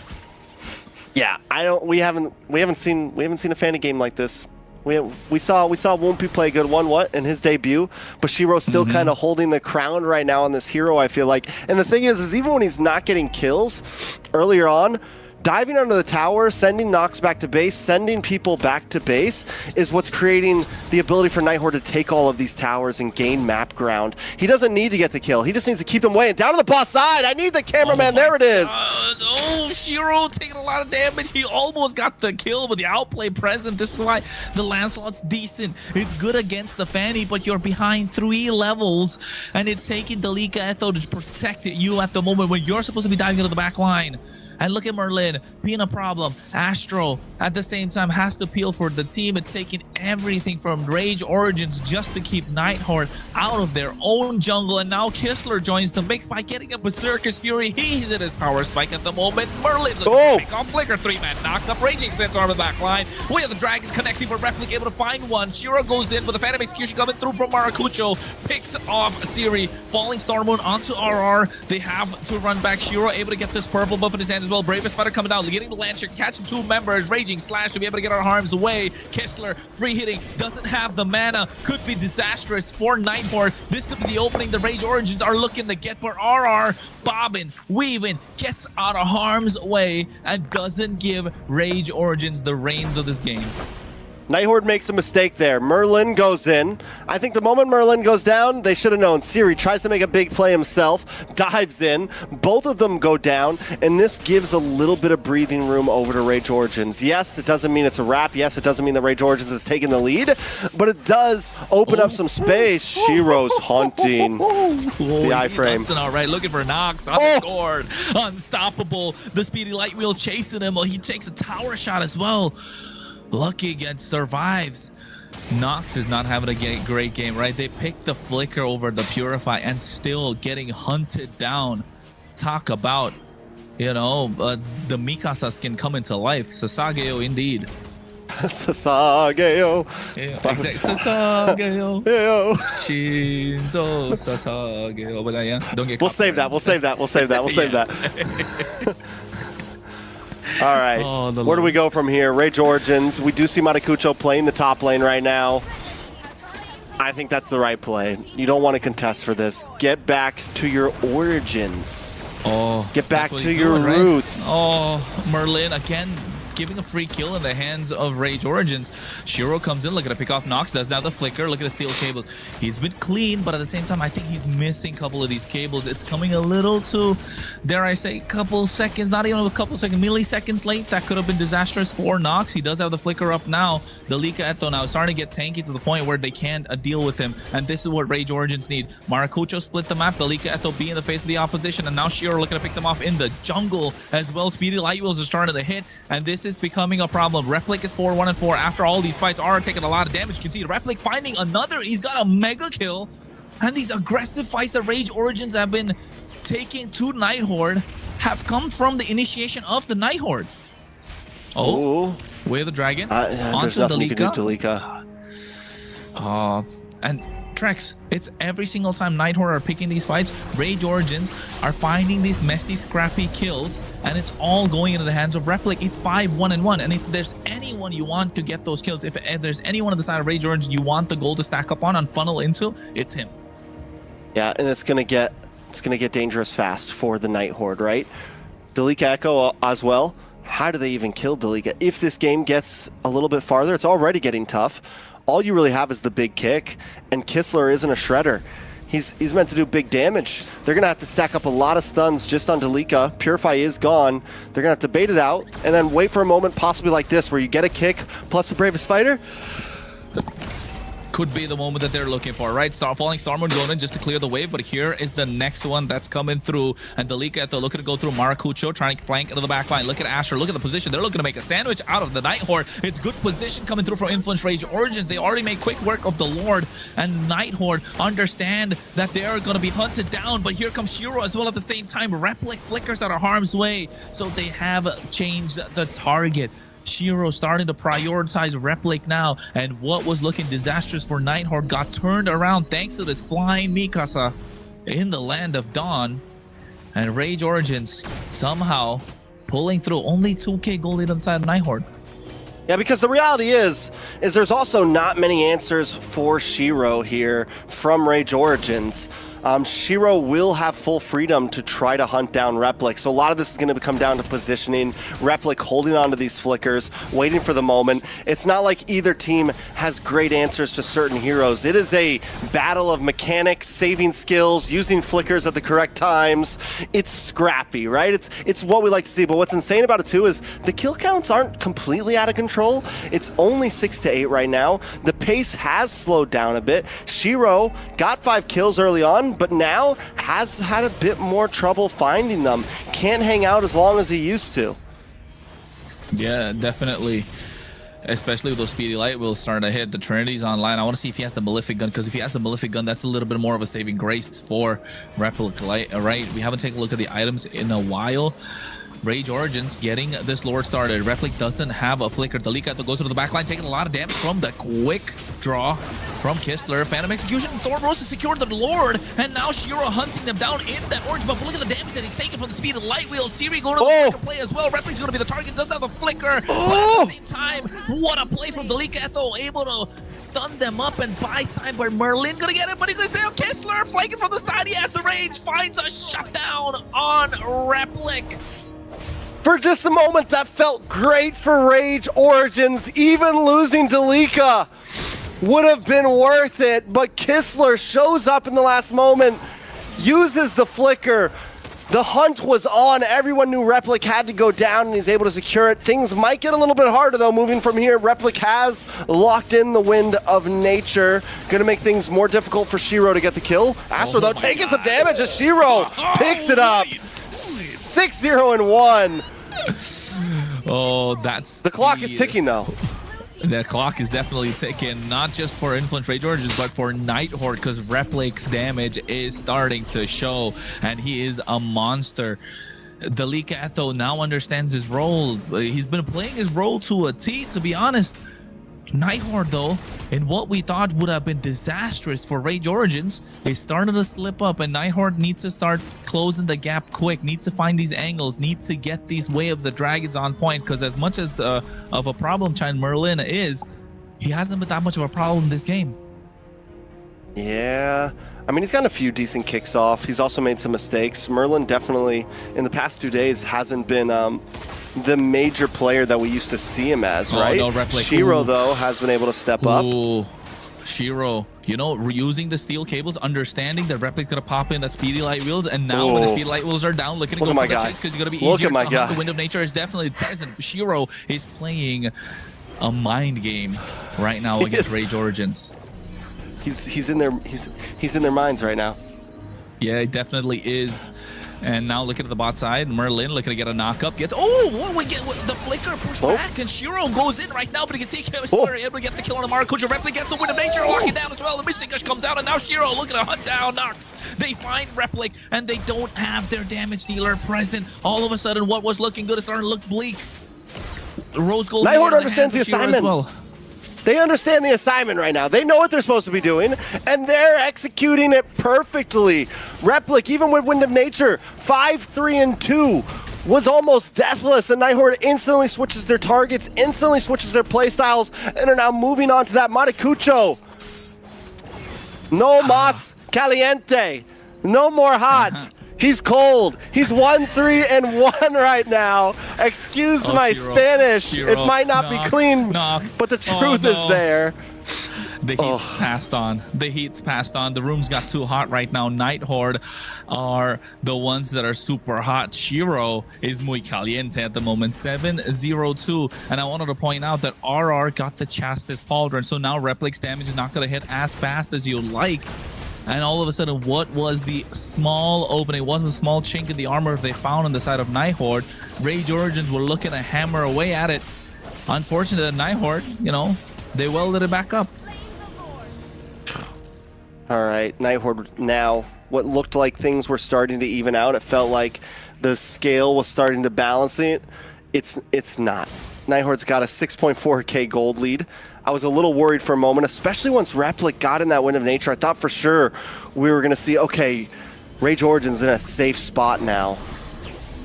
Yeah, we haven't seen a Fanny game like this. We saw Whoompy play a good one in his debut, but Shiro's still kind of holding the crown right now on this hero, I feel like. And the thing is even when he's not getting kills earlier on, diving under the tower, sending Nox back to base, sending people back to base is what's creating the ability for Nighthorde to take all of these towers and gain map ground. He doesn't need to get the kill. He just needs to keep them weighing down to the boss side. I need the cameraman. There it is. Oh, Shiro taking a lot of damage. He almost got the kill, but the outplay present. This is why the Lancelot's decent. It's good against the Fanny, but you're behind 3 levels, and it's taking Dalika Etho to protect you at the moment when you're supposed to be diving into the back line. And look at Merlin being a problem. Astro at the same time has to peel for the team. It's taking everything from Rage Origins just to keep Nighthawk out of their own jungle. And now Kistler joins the mix by getting a Berserker's Fury. He's at his power spike at the moment. Merlin looking to pick off Flicker. 3-man knocked up. Raging Stance on the back line. We have the Dragon connecting, but Replic able to find one. Shiro goes in with the Phantom Execution coming through from Maracucho. Picks off Siri. Falling Star Moon onto RR. They have to run back. Shiro able to get this purple buff in his hand as well. Bravest Fighter coming down, getting the Lancer, catching 2 members. Raging Slash to be able to get our harms away. Kistler free hitting, doesn't have the mana. Could be disastrous for Nighthawk. This could be the opening the Rage Origins are looking to get, but RR bobbing, weaving, gets out of harm's way and doesn't give Rage Origins the reins of this game. Nighthawk makes a mistake there. Merlin goes in. I think the moment Merlin goes down, they should have known. Siri tries to make a big play himself, dives in. Both of them go down, and this gives a little bit of breathing room over to Rage Origins. Yes, it doesn't mean it's a wrap. Yes, it doesn't mean that Rage Origins is taking the lead, but it does open up some space. Shiro's haunting the iframe. All right, looking for Nox on the board. Unstoppable. The Speedy Light Wheel chasing him. Well, he takes a tower shot as well. Lucky and survives. Nox is not having a great game, right? They picked the Flicker over the Purify and still getting hunted down. Talk about, you know, the Mikasa skin coming to life. Sasageo indeed. Sasageo. Yeah, exactly. Sasageo. Shinzo Sasageo. But yeah, don't get. We'll save that. We'll save that. We'll save that. We'll save that. All right, where do we go from here? Rage Origins, we do see Maracucho playing the top lane right now. I think that's the right play. You don't want to contest for this. Get back to your origins. Get back to your roots. Merlin again giving a free kill in the hands of Rage Origins. Shiro comes in, looking to pick off Nox, does now the flicker, look at the steel cables. He's been clean, but at the same time, I think he's missing a couple of these cables. It's coming a little too, dare I say, couple seconds, not even a couple seconds, milliseconds late. That could have been disastrous for Nox. He does have the flicker up now. Delika Eto now is starting to get tanky to the point where they can't deal with him, and this is what Rage Origins need. Maracucho split the map, Delika Eto be in the face of the opposition, and now Shiro looking to pick them off in the jungle as well. Speedy Light Wheels are starting to hit, and this is becoming a problem. Replic is 4-1-4 after all these fights are taking a lot of damage. You can see Replic finding another. He's got a mega kill, and these aggressive fights that Rage Origins have been taking to Nighthawk have come from the initiation of the Nighthawk. Way of the dragon. There's nothing you can do to Delika. And Trex, it's every single time Nighthawk are picking these fights, Rage Origins are finding these messy, scrappy kills, and it's all going into the hands of Replic. It's 5-1-1, and if there's anyone you want to get those kills, if there's anyone on the side of Rage Origins you want the goal to stack up on and funnel into, it's him. Yeah, and it's gonna get dangerous fast for the Nighthawk, right? Delika Echo as well. How do they even kill Delika? If this game gets a little bit farther, it's already getting tough. All you really have is the big kick, and Kistler isn't a shredder. He's meant to do big damage. They're gonna have to stack up a lot of stuns just on Delika. Purify is gone. They're gonna have to bait it out and then wait for a moment, possibly like this, where you get a kick plus the bravest fighter. Could be the moment that they're looking for, right? Falling Star Moon going in just to clear the wave, but here is the next one that's coming through, and Delika Eto looking to go through Maracucho, trying to flank into the back line. Look at Asher, look at the position. They're looking to make a sandwich out of the Nighthawk. It's good position coming through from Influence Rage Origins. They already made quick work of the Lord, and Nighthawk understand that they are going to be hunted down, but here comes Shiro as well at the same time. Replic flickers out of harm's way, so they have changed the target. Shiro starting to prioritize Replic now, and what was looking disastrous for Nighthawk got turned around thanks to this flying Mikasa in the land of Dawn, and Rage Origins somehow pulling through. Only 2k gold lead inside Nighthawk. Yeah, because the reality is there's also not many answers for Shiro here from Rage Origins. Shiro will have full freedom to try to hunt down Replic, so a lot of this is going to come down to positioning. Replic holding on to these flickers, waiting for the moment. It's not like either team has great answers to certain heroes. It is a battle of mechanics, saving skills, using flickers at the correct times. It's scrappy, right? It's what we like to see, but what's insane about it too is the kill counts aren't completely out of control. It's only 6 to 8 right now. The pace has slowed down a bit. Shiro got 5 kills early on, Merlin, but now has had a bit more trouble finding them. Can't hang out as long as he used to. Yeah, definitely. Especially with those speedy light wheels starting to hit. The Trinity's online. I want to see if he has the Malefic gun, because if he has the Malefic gun, that's a little bit more of a saving grace for Replic Light. Right, we haven't taken a look at the items in a while. Rage Origins getting this lore started. Replic doesn't have a flicker. Dalika to go to the backline, taking a lot of damage from the quick draw from Kistler. Phantom Execution. Thorn Rose to secure the Lord, and now Shiro hunting them down in that orange buff. Look at the damage that he's taking from the speed of light wheel. Siri going to the flicker play as well. Replic's going to be the target. Doesn't have a flicker, but at the same time, what a play from Dalika Eto, able to stun them up and buy time. But Merlin gonna get it, but he's gonna stay on Kistler, flanking from the side. He has the range, finds a shutdown on Replic. For just a moment, that felt great for Rage Origins. Even losing Dalika would have been worth it, but Kistler shows up in the last moment, uses the flicker. The hunt was on. Everyone knew Replic had to go down, and he's able to secure it. Things might get a little bit harder, though, moving from here. Replic has locked in the Wind of Nature. Gonna make things more difficult for Shiro to get the kill. Astro, though, taking some damage as Shiro picks it up. 6-0 and 1. Oh, that's the clock is ticking, though. The clock is definitely ticking, not just for Influence Rage Origins, but for Nighthorde, because Replic's damage is starting to show, and he is a monster. Dalika Eto now understands his role. He's been playing his role to a T, to be honest. Nighthorde, though, in what we thought would have been disastrous for Rage Origins, is starting to slip up, and Nighthorde needs to start closing the gap quick, needs to find these angles, needs to get these Way of the Dragons on point, because as much as of a problem Chine Merlin is, he hasn't been that much of a problem this game. Yeah, I mean, he's gotten a few decent kicks off. He's also made some mistakes. Merlin definitely, in the past 2 days, hasn't been the major player that we used to see him as, right? No, Replic. Shiro, though, has been able to step up. Shiro, you know, reusing the steel cables, understanding that Replic's gonna pop in that speedy light wheels, and now when the speedy light wheels are down, looking to go for the chase, because he's gonna be easier to hunt. The Wind of Nature is definitely present. Shiro is playing a mind game right now against Rage Origins. He's in their minds right now. Yeah, it definitely is. And now looking at the bot side, Merlin looking to get a knock-up. We get the flicker push back, and Shiro goes in right now, but he can see Kistler able to get the kill on the Maracuja. Replic gets the Wind of Nature, locking down as well. The Mystic Gush comes out, and now Shiro looking to hunt down Nox. They find Replic, and they don't have their damage dealer present. All of a sudden, what was looking good is starting to look bleak. Rose Gold Nighthorde understands the assignment. Well. They understand the assignment right now. They know what they're supposed to be doing, and they're executing it perfectly. Replic, even with Wind of Nature, 5-3-2, was almost deathless, and Nighthorde instantly switches their targets, instantly switches their playstyles, and are now moving on to that Maracucho. No mas caliente. No more hot. He's cold. He's 1-3-1 right now. Excuse my Shiro. Spanish. Shiro. It might not be clean, Nox. but the truth is there. The heat's passed on. The heat's passed on. The room's got too hot right now. Nighthorde are the ones that are super hot. Shiro is muy caliente at the moment. 7-0-2. And I wanted to point out that RR got the Chastis Pauldron. So now Replic's damage is not going to hit as fast as you like. And all of a sudden, what was the small opening, what was the small chink in the armor they found on the side of Nighthorde? Rage Origins were looking to hammer away at it. Unfortunately, Nighthorde, you know, they welded it back up. All right, Nighthorde now, what looked like things were starting to even out. It felt like the scale was starting to balance it. It's not. Nighthorde's got a 6.4k gold lead. I was a little worried for a moment, especially once Replic got in that Wind of Nature. I thought for sure we were going to see, okay, Rage Origins in a safe spot now.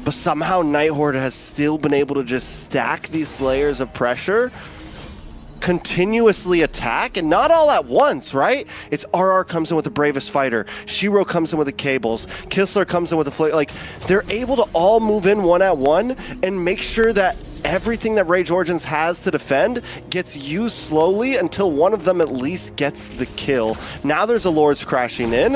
But somehow Nighthorde has still been able to just stack these layers of pressure, continuously attack, and not all at once, right? It's RR comes in with the bravest fighter, Shiro comes in with the cables, Kistler comes in with the flare. Like, they're able to all move in one at one and make sure that everything that Rage Origins has to defend gets used slowly until one of them at least gets the kill. Now there's a Lords crashing in.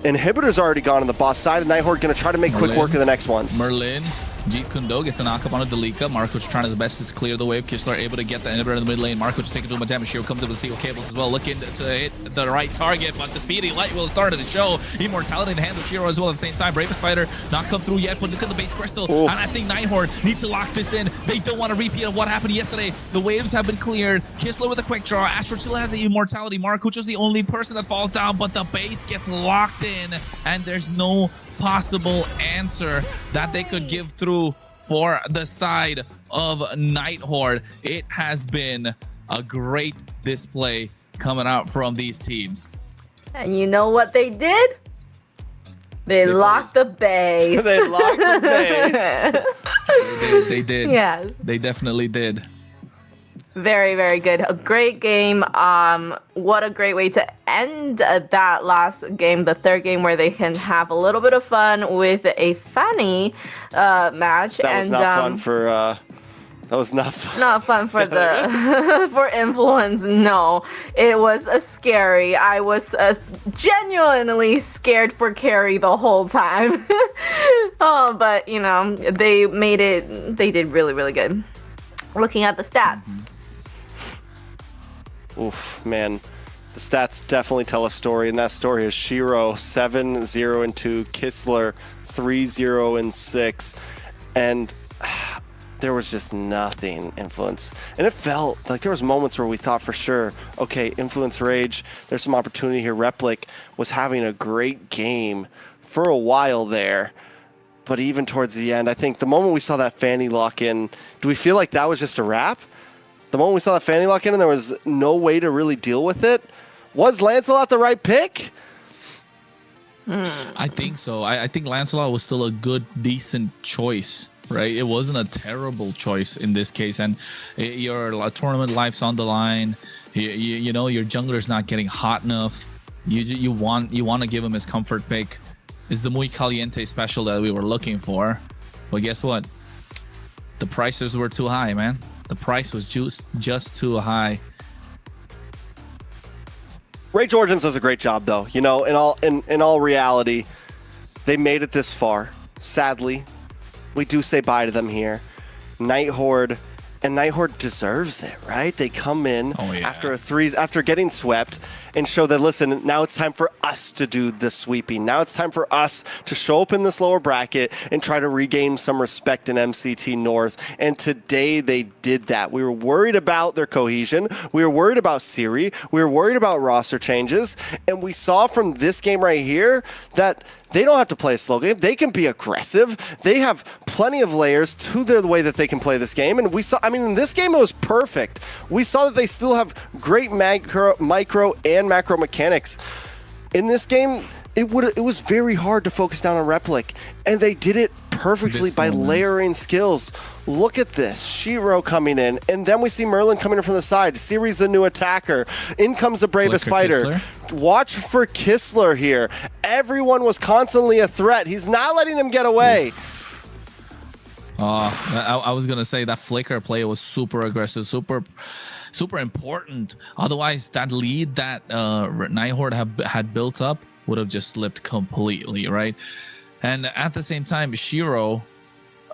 Inhibitor's already gone on the boss side, and Nighthorde going to try to make quick work of the next ones. Merlin Jeet Kundo gets a knock up on a Delika. Marco's trying his best to clear the wave. Kistler able to get the inhibitor in the mid lane. Marco's taking too much damage. Shiro comes up with steel cables as well, looking to hit the right target, but the speedy light will start to show. Immortality to handle Shiro as well at the same time. Bravest fighter not come through yet, but look at the base crystal. And I think Nighthorde needs to lock this in. They don't want to repeat of what happened yesterday. The waves have been cleared. Kistler with a quick draw. Astro still has the immortality. Marco's the only person that falls down, but the base gets locked in, and there's no possible answer that they could give through for the side of Nighthorde. It has been a great display coming out from these teams. And you know what they did? They locked the base. They locked the base. They did. Yes. They definitely did. Very, very good. A great game. What a great way to end that last game, the third game, where they can have a little bit of fun with a Fanny match. That was not fun for. That was not fun. Not fun for the for Influence. No, it was scary. I was genuinely scared for Carrie the whole time. Oh, but you know, they made it. They did really, really good. Looking at the stats. Oof, man. The stats definitely tell a story, and that story is Shiro 7-0-2, Kistler 3-0-6, and there was just nothing Influence. And it felt like there was moments where we thought for sure, okay, Influence Rage, there's some opportunity here. Replic was having a great game for a while there, but even towards the end, I think the moment we saw that Fanny lock in, do we feel like that was just a wrap? The moment we saw that Fanny lock in and there was no way to really deal with it, was Lancelot the right pick? I think so. I think Lancelot was still a good, decent choice, right? It wasn't a terrible choice in this case. And your tournament life's on the line. You know, your jungler's not getting hot enough. You want to give him his comfort pick. It's the Muy Caliente special that we were looking for. But guess what? The prices were too high, man. The price was just too high. Rage Origins does a great job, though. You know, in all reality, they made it this far. Sadly, we do say bye to them here. Nighthorde, and Nighthorde deserves it, right? They come in after getting swept and show that, listen, now it's time for us to do the sweeping. Now it's time for us to show up in this lower bracket and try to regain some respect in MCT North. And today they did that. We were worried about their cohesion. We were worried about Siri. We were worried about roster changes. And we saw from this game right here that they don't have to play a slow game. They can be aggressive. They have plenty of layers to the way that they can play this game. And we saw, I mean, in this game, it was perfect. We saw that they still have great micro and macro mechanics. In this game, it was very hard to focus down on Replic, and they did it perfectly by layering skills. Look at this. Shiro coming in, and then we see Merlin coming in from the side. Siri's the new attacker. In comes the bravest fighter. Kistler. Watch for Kistler here. Everyone was constantly a threat. He's not letting him get away. I was going to say that flicker play was super aggressive, super important. Otherwise, that lead that Nighthorde had built up would have just slipped completely, right? And at the same time, Shiro,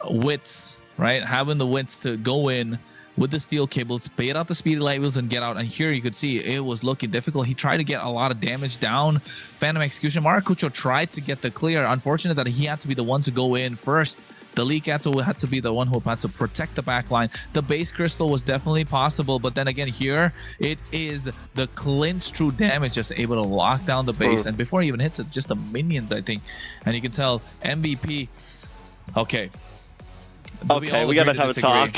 wits, right? Having the wits to go in with the steel cables, bait out the speedy light wheels and get out. And here you could see it was looking difficult. He tried to get a lot of damage down. Phantom Execution. Maracucho tried to get the clear. Unfortunate that he had to be the one to go in first. The leak had to be the one who had to protect the backline. The base crystal was definitely possible, but then again here, it is the clinch true damage just able to lock down the base. And before he even hits it, just the minions, I think. And you can tell MVP, okay. Okay, we gotta have a talk.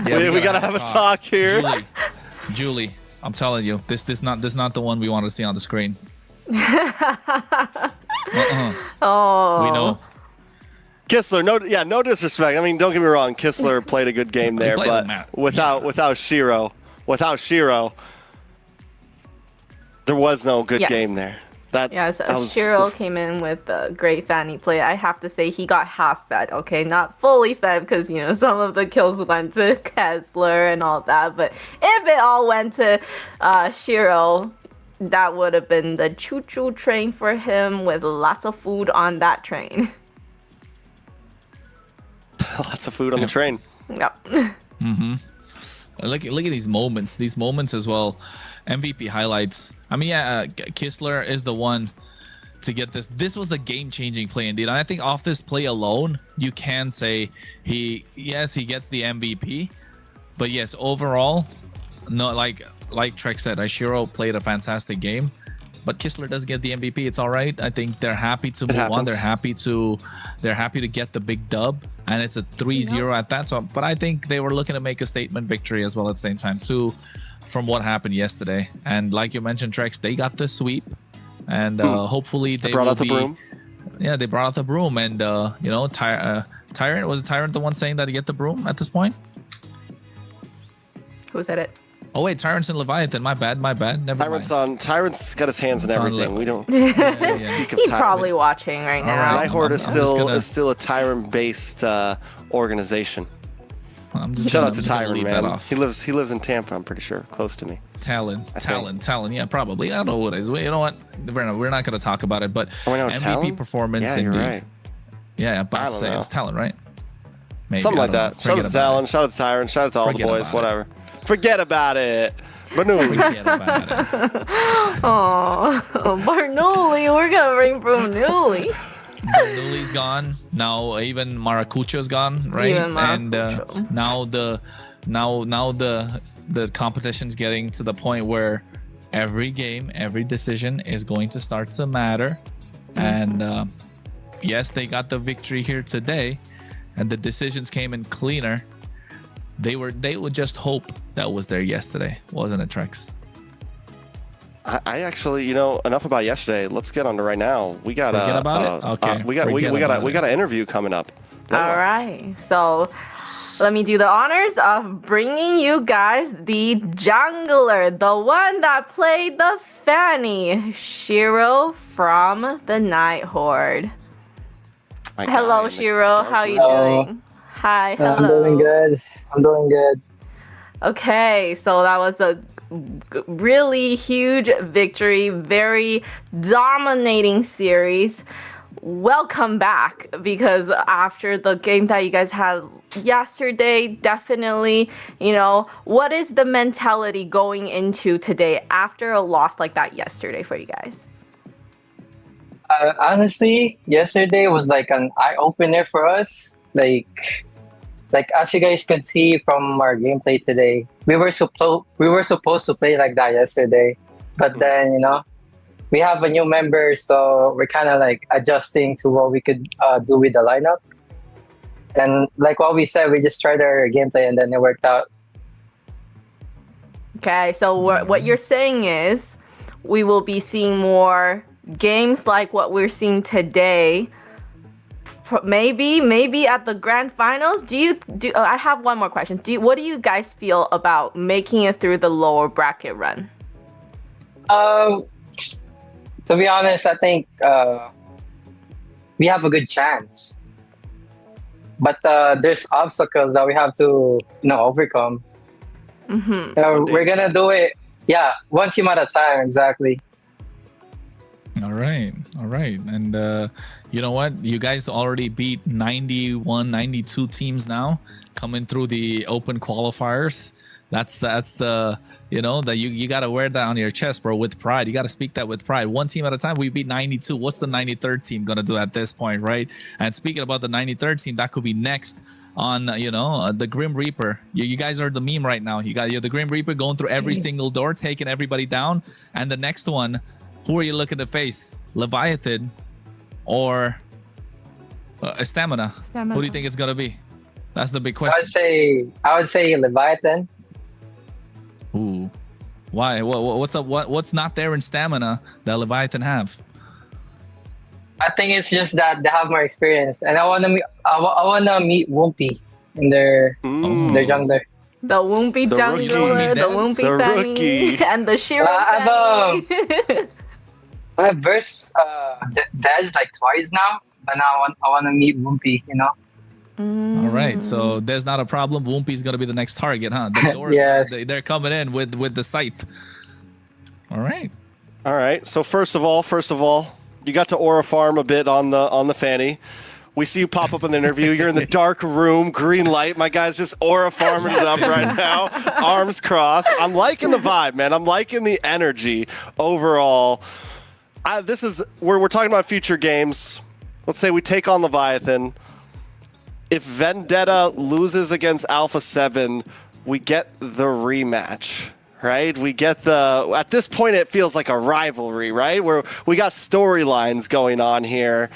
Yeah, we gotta have a talk here. Julie, I'm telling you, this not the one we want to see on the screen. Oh, we know. Kistler, no disrespect. I mean, don't get me wrong. Kistler played a good game there, but without Shiro, there was no good game there. Shiro came in with a great Fanny play. I have to say he got half fed. Okay, not fully fed because you know some of the kills went to Kessler and all that. But if it all went to Shiro, that would have been the choo-choo train for him with lots of food on that train. Lots of food on the train. Yep. Look at these moments as well. MVP highlights. I mean, yeah, Kistler is the one to get this. This was the game-changing play indeed. And I think off this play alone, you can say he gets the MVP. But yes, overall, no, like Trek said, Ishiro played a fantastic game. But Kistler does get the MVP. It's all right. I think they're happy to move on. They're happy to get the big dub, and it's a 3-0 at that. So, but I think they were looking to make a statement victory as well at the same time too, from what happened yesterday. And like you mentioned, Trex, they got the sweep, and hopefully they brought out the broom. Yeah, they brought out the broom, and you know, Tyrant was Tyrant the one saying that he get the broom at this point. Who said it? Oh wait, Tyrant's and Leviathan. My bad. Never mind. Tyrant's got his hands in everything. We don't speak of Tyrant. He's probably watching right now. Nighthorde is still a Tyrant-based organization. Shout out to Tyrant, man. He lives in Tampa. I'm pretty sure, close to me. Talon. Yeah, probably. I don't know what it is. You know what? We're not going to talk about it. But MVP Talon? performance. Yeah, you're right. Yeah, but say it's Talon, right? Maybe, something like that. Shout out to Talon. Shout out to Tyrant. Shout out to all the boys. Whatever. Forget about it. Bernoulli. Oh, Bernoulli. We're going to bring Bernoulli. Bernoulli's gone. Now even Maracucho's gone, right? And now the competition's getting to the point where every game, every decision is going to start to matter. And yes, they got the victory here today, and the decisions came in cleaner. They would just hope that was there yesterday, wasn't it, Trex? I actually, enough about yesterday. Let's get on to right now. We got we got an interview coming up. All right. So let me do the honors of bringing you guys the jungler, the one that played the Fanny, Shiro from the Night Horde. Hello, Shiro. How are you doing? Hi. Hello. I'm doing good. Okay, so that was a really huge victory, very dominating series. Welcome back, because after the game that you guys had yesterday, definitely, what is the mentality going into today after a loss like that yesterday for you guys? Honestly, yesterday was like an eye-opener for us. Like as you guys could see from our gameplay today, we were supposed to play like that yesterday, but then we have a new member, so we're kind of like adjusting to what we could do with the lineup. And like what we said, we just tried our gameplay and then it worked out. Okay, so what you're saying is we will be seeing more games like what we're seeing today. Maybe at the grand finals. I have one more question. What do you guys feel about making it through the lower bracket run? To be honest, I think we have a good chance, but there's obstacles that we have to overcome. We're gonna do it, one team at a time. Exactly. All right. And you know what? You guys already beat 91, 92 teams now coming through the open qualifiers. That's the that you got to wear that on your chest, bro, with pride. You got to speak that with pride. One team at a time. We beat 92. What's the 93rd team going to do at this point, right? And speaking about the 93rd team, that could be next on, the Grim Reaper. You guys are the meme right now. You're the Grim Reaper going through every single door, taking everybody down. And the next one, who are you looking to face? Leviathan or Stamina? Who do you think it's going to be? That's the big question. I would say Leviathan. Ooh. Why? What's up? What's not there in Stamina that Leviathan have? I think it's just that they have more experience. And I want to meet Woompy in their jungler. The Woompy jungler, the Woompy Fanny, and the Shiro Fanny. I've versed Dez like twice now, but now I want to meet Woompy, All right, so there's not a problem. Woompy's gonna be the next target, huh? The doors, yes. They're coming in with the scythe. All right. So first of all, you got to aura farm a bit on the Fanny. We see you pop up in the interview. You're in the dark room, green light. My guy's just aura farming it up right now. Arms crossed. I'm liking the vibe, man. I'm liking the energy overall. We're talking about future games. Let's say we take on Leviathan. If Vendetta loses against Alpha 7, we get the rematch, right? We get at this point, it feels like a rivalry, right? Where we got storylines going on here.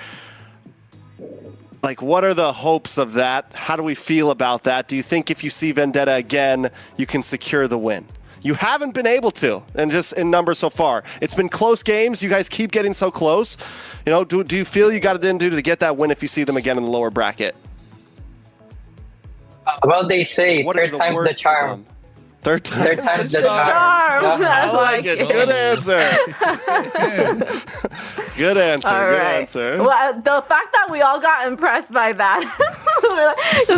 Like, what are the hopes of that? How do we feel about that? Do you think if you see Vendetta again, you can secure the win? You haven't been able to, and just in numbers so far. It's been close games. You guys keep getting so close. You know, do you feel you got it in to get that win if you see them again in the lower bracket? Well, they say third time's the charm. Third time's the charm. I like it. Good answer. Good answer. All Good right. answer. Well, the fact that we all got impressed by that. He's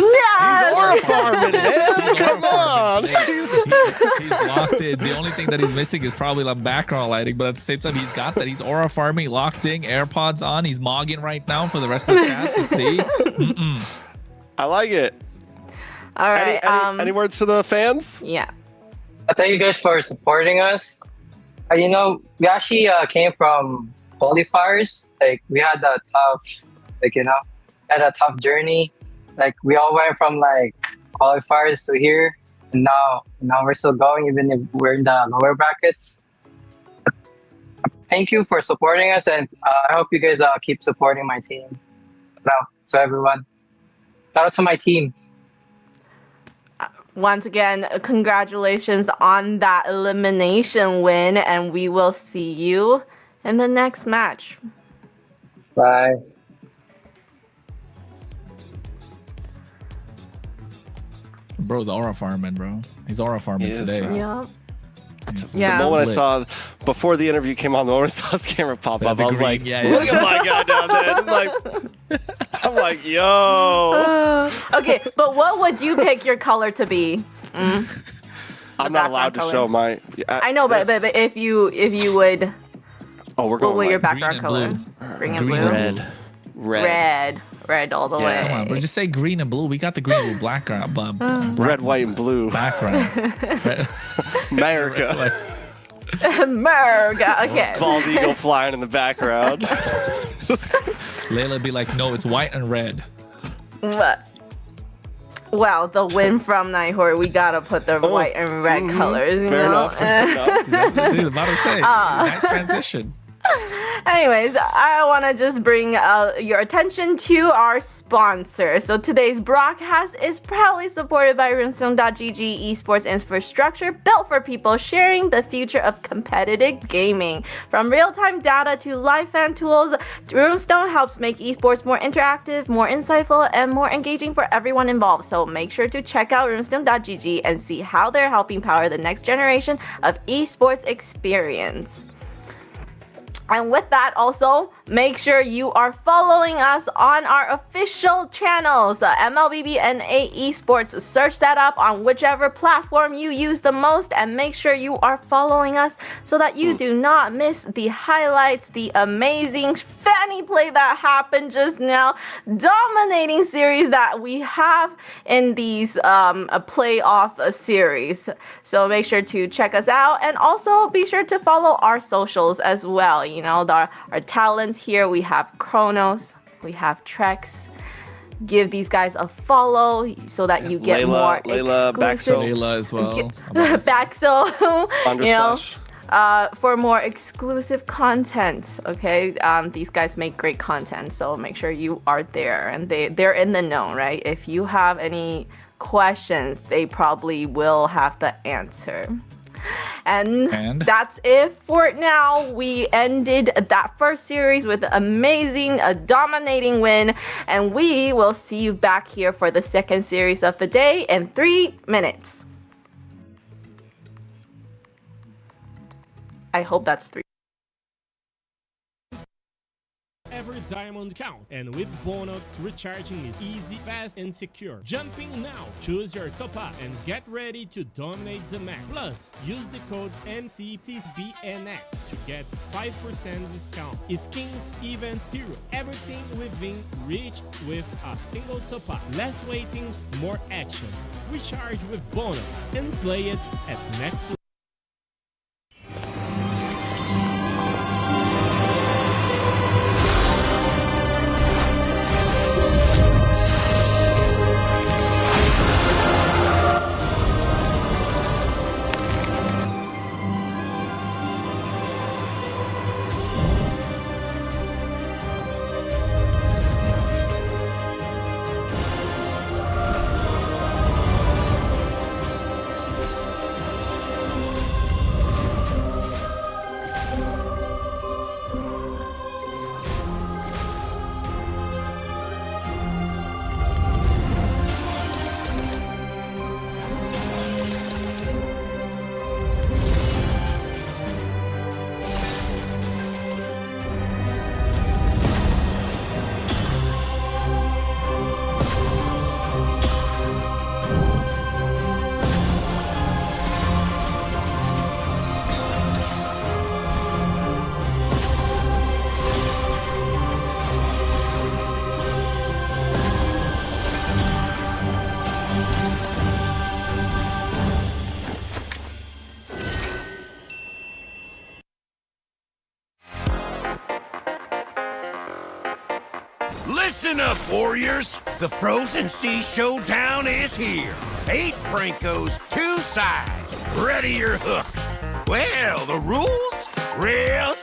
aura farming, man. Come on. He's locked in. The only thing that he's missing is probably the background lighting, but at the same time, he's got that. He's aura farming, locked in, AirPods on. He's mogging right now for the rest of the chat to see. I like it. All right. Any words to the fans? Yeah. Thank you guys for supporting us. You know, we actually came from qualifiers. Like, we had a tough journey. Like, we all went from like qualifiers to here, and now we're still going, even if we're in the lower brackets. Thank you for supporting us, and I hope you guys keep supporting my team. Now, to everyone, shout out to my team. Once again, congratulations on that elimination win, and we will see you in the next match. Bye. Bro's aura farming, bro. He's aura farming today. Bro. Yeah. The moment I saw, before the interview came on, the moment I saw his camera pop up, I was like, look at my guy down there. It's like, I'm like, yo. Okay, but what would you pick your color to be? I'm not allowed to show my. I know, but if you would. Oh, we're going. What would your green background and color? blue. Green and Green blue. and Red all the way. Come on, bro. Just say green and blue. We got the green and blue background. Red, white, and blue. Background. America. America. Okay. Bald eagle flying in the background. Layla be like, no, it's white and red. Well, the win from Nighthor, we gotta put the white and red colors. Fair enough. Dude, about to say, nice transition. Anyways, I want to just bring your attention to our sponsor. So today's broadcast is proudly supported by Runestone.gg esports infrastructure built for people sharing the future of competitive gaming. From real-time data to live fan tools, Runestone helps make esports more interactive, more insightful, and more engaging for everyone involved. So make sure to check out Runestone.gg and see how they're helping power the next generation of esports experience. And with that, also, make sure you are following us on our official channels, MLBB&A Esports. Search that up on whichever platform you use the most, and make sure you are following us so that you do not miss the highlights, the amazing fanny play that happened just now, dominating series that we have in these playoff series. So make sure to check us out, and also be sure to follow our socials as well. You know, our talents here, we have Kronos, we have Trex. Give these guys a follow so that you get more Layla, exclusive. Layla as well. Baxo, for more exclusive content. Okay, these guys make great content, so make sure you are there, and they're in the know, right? If you have any questions, they probably will have the answer. And that's it for now. We ended that first series with an amazing, dominating win, and we will see you back here for the second series of the day in 3 minutes. I hope that's 3. Every day. diamond count. And with Bonox, recharging is easy, fast, and secure. Jumping now, choose your top up and get ready to dominate the map. Plus, use the code MCTBNX to get 5% discount. Skins, events, hero, everything within reach with a single top up. Less waiting, more action. Recharge with Bonox and play it at next level. Listen up, warriors! The Frozen Sea Showdown is here. 8 Brancos, 2 sides. Ready your hooks. Well, the rules? Real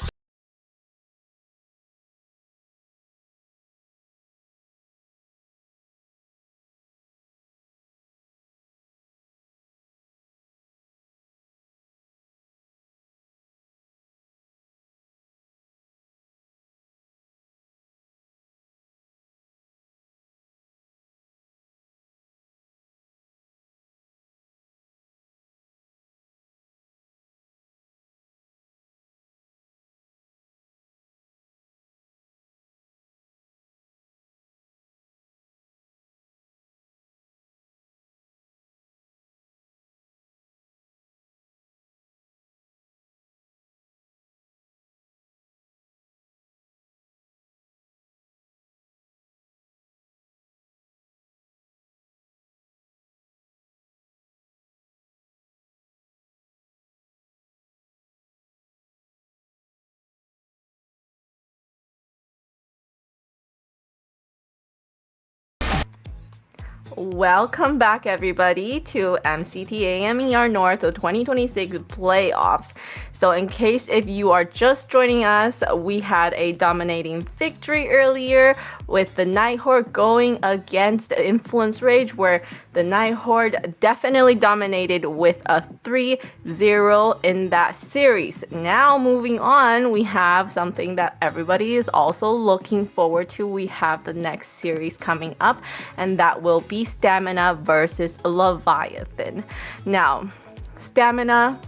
Welcome back, everybody, to MCT AMER North 2026 playoffs. So in case if you are just joining us, we had a dominating victory earlier with the Nighthawk going against Influence Rage, where the Nighthawk definitely dominated with a 3-0 in that series. Now moving on, we have something that everybody is also looking forward to. We have the next series coming up, and that will be Stamina versus Leviathan. Now, Stamina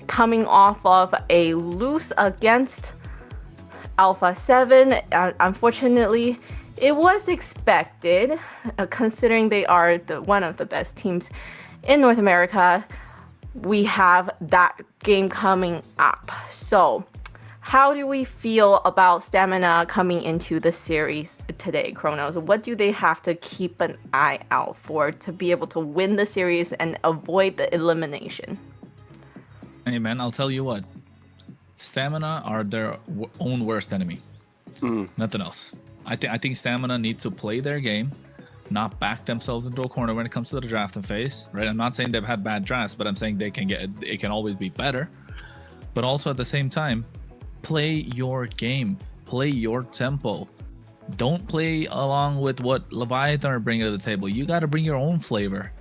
coming off of a lose against Alpha 7. Unfortunately, it was expected, considering they are one of the best teams in North America. We have that game coming up. So, how do we feel about Stamina coming into the series today, Kronos? What do they have to keep an eye out for to be able to win the series and avoid the elimination? Hey man, I'll tell you what. Stamina are their own worst enemy. Nothing else. I think Stamina need to play their game, not back themselves into a corner when it comes to the drafting phase, right? I'm not saying they've had bad drafts, but I'm saying it can always be better. But also at the same time, play your game, play your tempo. Don't play along with what Leviathan are bringing to the table. You got to bring your own flavor.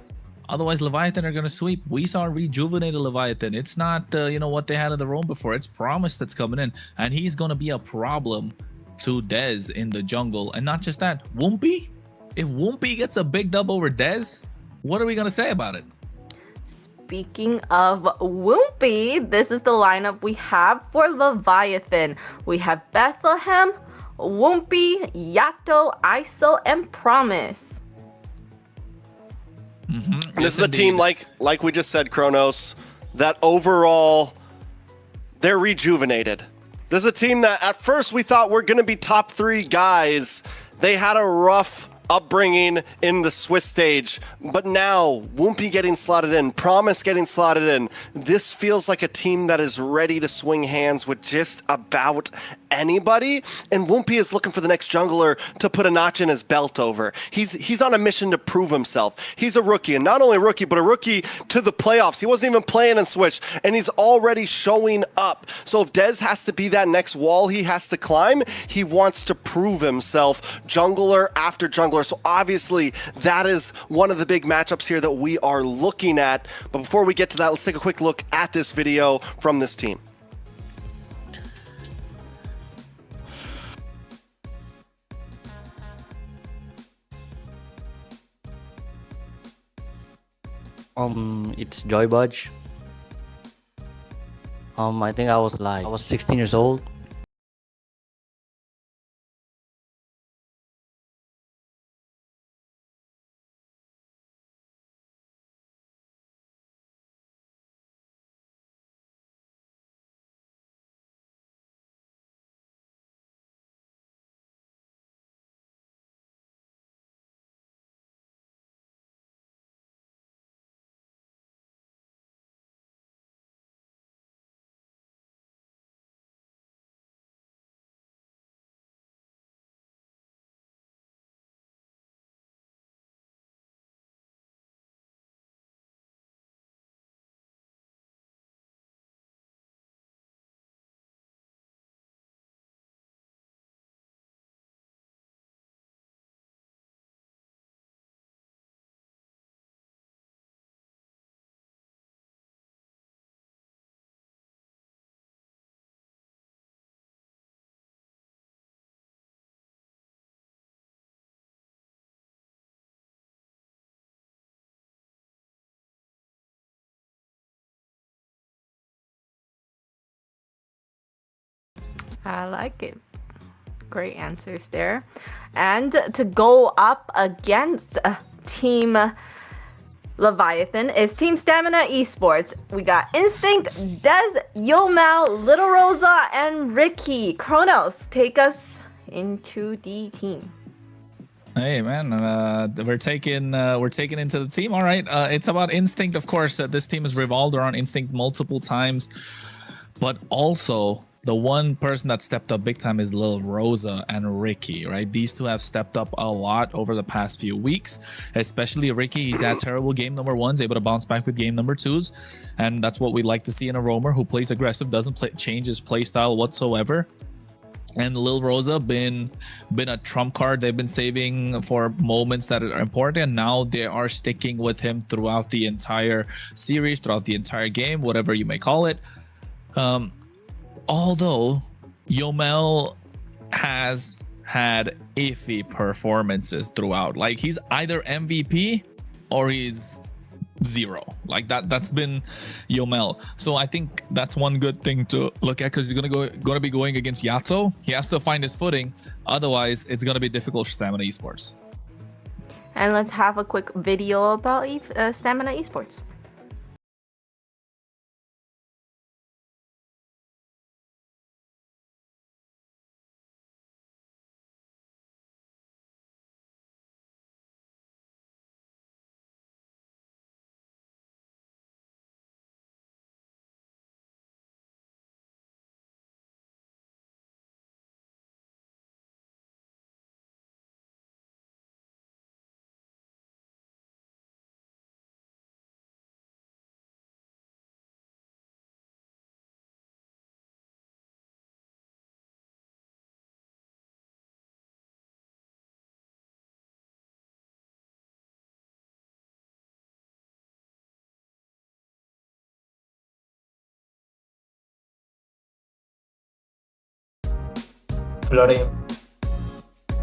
Otherwise, Leviathan are going to sweep. We saw rejuvenated Leviathan. It's not, what they had in the roam before. It's Promise that's coming in, and he's going to be a problem to Dez in the jungle. And not just that, Woompy. If Woompy gets a big dub over Dez, what are we going to say about it? Speaking of Woompy, this is the lineup we have for Leviathan. We have Bethlehem, Wumpy, Yato, ISO, and Promise. This is a team like we just said, Kronos, that overall they're rejuvenated. This is a team that at first we thought were going to be top 3 guys. They had a rough upbringing in the Swiss stage, but now Wumpy getting slotted in, Promise getting slotted in. This feels like a team that is ready to swing hands with just about anybody, and Wumpy is looking for the next jungler to put a notch in his belt over. He's on a mission to prove himself. He's a rookie, and not only a rookie, but a rookie to the playoffs. He wasn't even playing in Switch, and he's already showing up. So if Dez has to be that next wall he has to climb, he wants to prove himself jungler after jungler. So obviously that is one of the big matchups here that we are looking at. But before we get to that, let's take a quick look at this video from this team. It's Joy Budge. I think I was 16 years old. I like it. Great answers there. And to go up against Team Leviathan is Team Stamina Esports. We got Instinct, Dez, Yomel, Little Rosa, and Ricky. Kronos, take us into the team. Hey man, we're taking into the team. All right, it's about Instinct, of course. This team has revolved around Instinct multiple times, but also the one person that stepped up big time is Lil Rosa and Ricky, right? These two have stepped up a lot over the past few weeks, especially Ricky. He's had terrible game number 1s, able to bounce back with game number 2s, and that's what we like to see in a roamer who plays aggressive, doesn't change his play style whatsoever. And Lil Rosa been a trump card they've been saving for moments that are important, and now they are sticking with him throughout the entire series, throughout the entire game, whatever you may call it. Although Yomel has had iffy performances throughout, like he's either MVP or he's 0. Like that's been Yomel. So I think that's one good thing to look at, because he's gonna be going against Yato. He has to find his footing, otherwise it's gonna be difficult for Stamina Esports. And let's have a quick video about Stamina Esports. Floreo.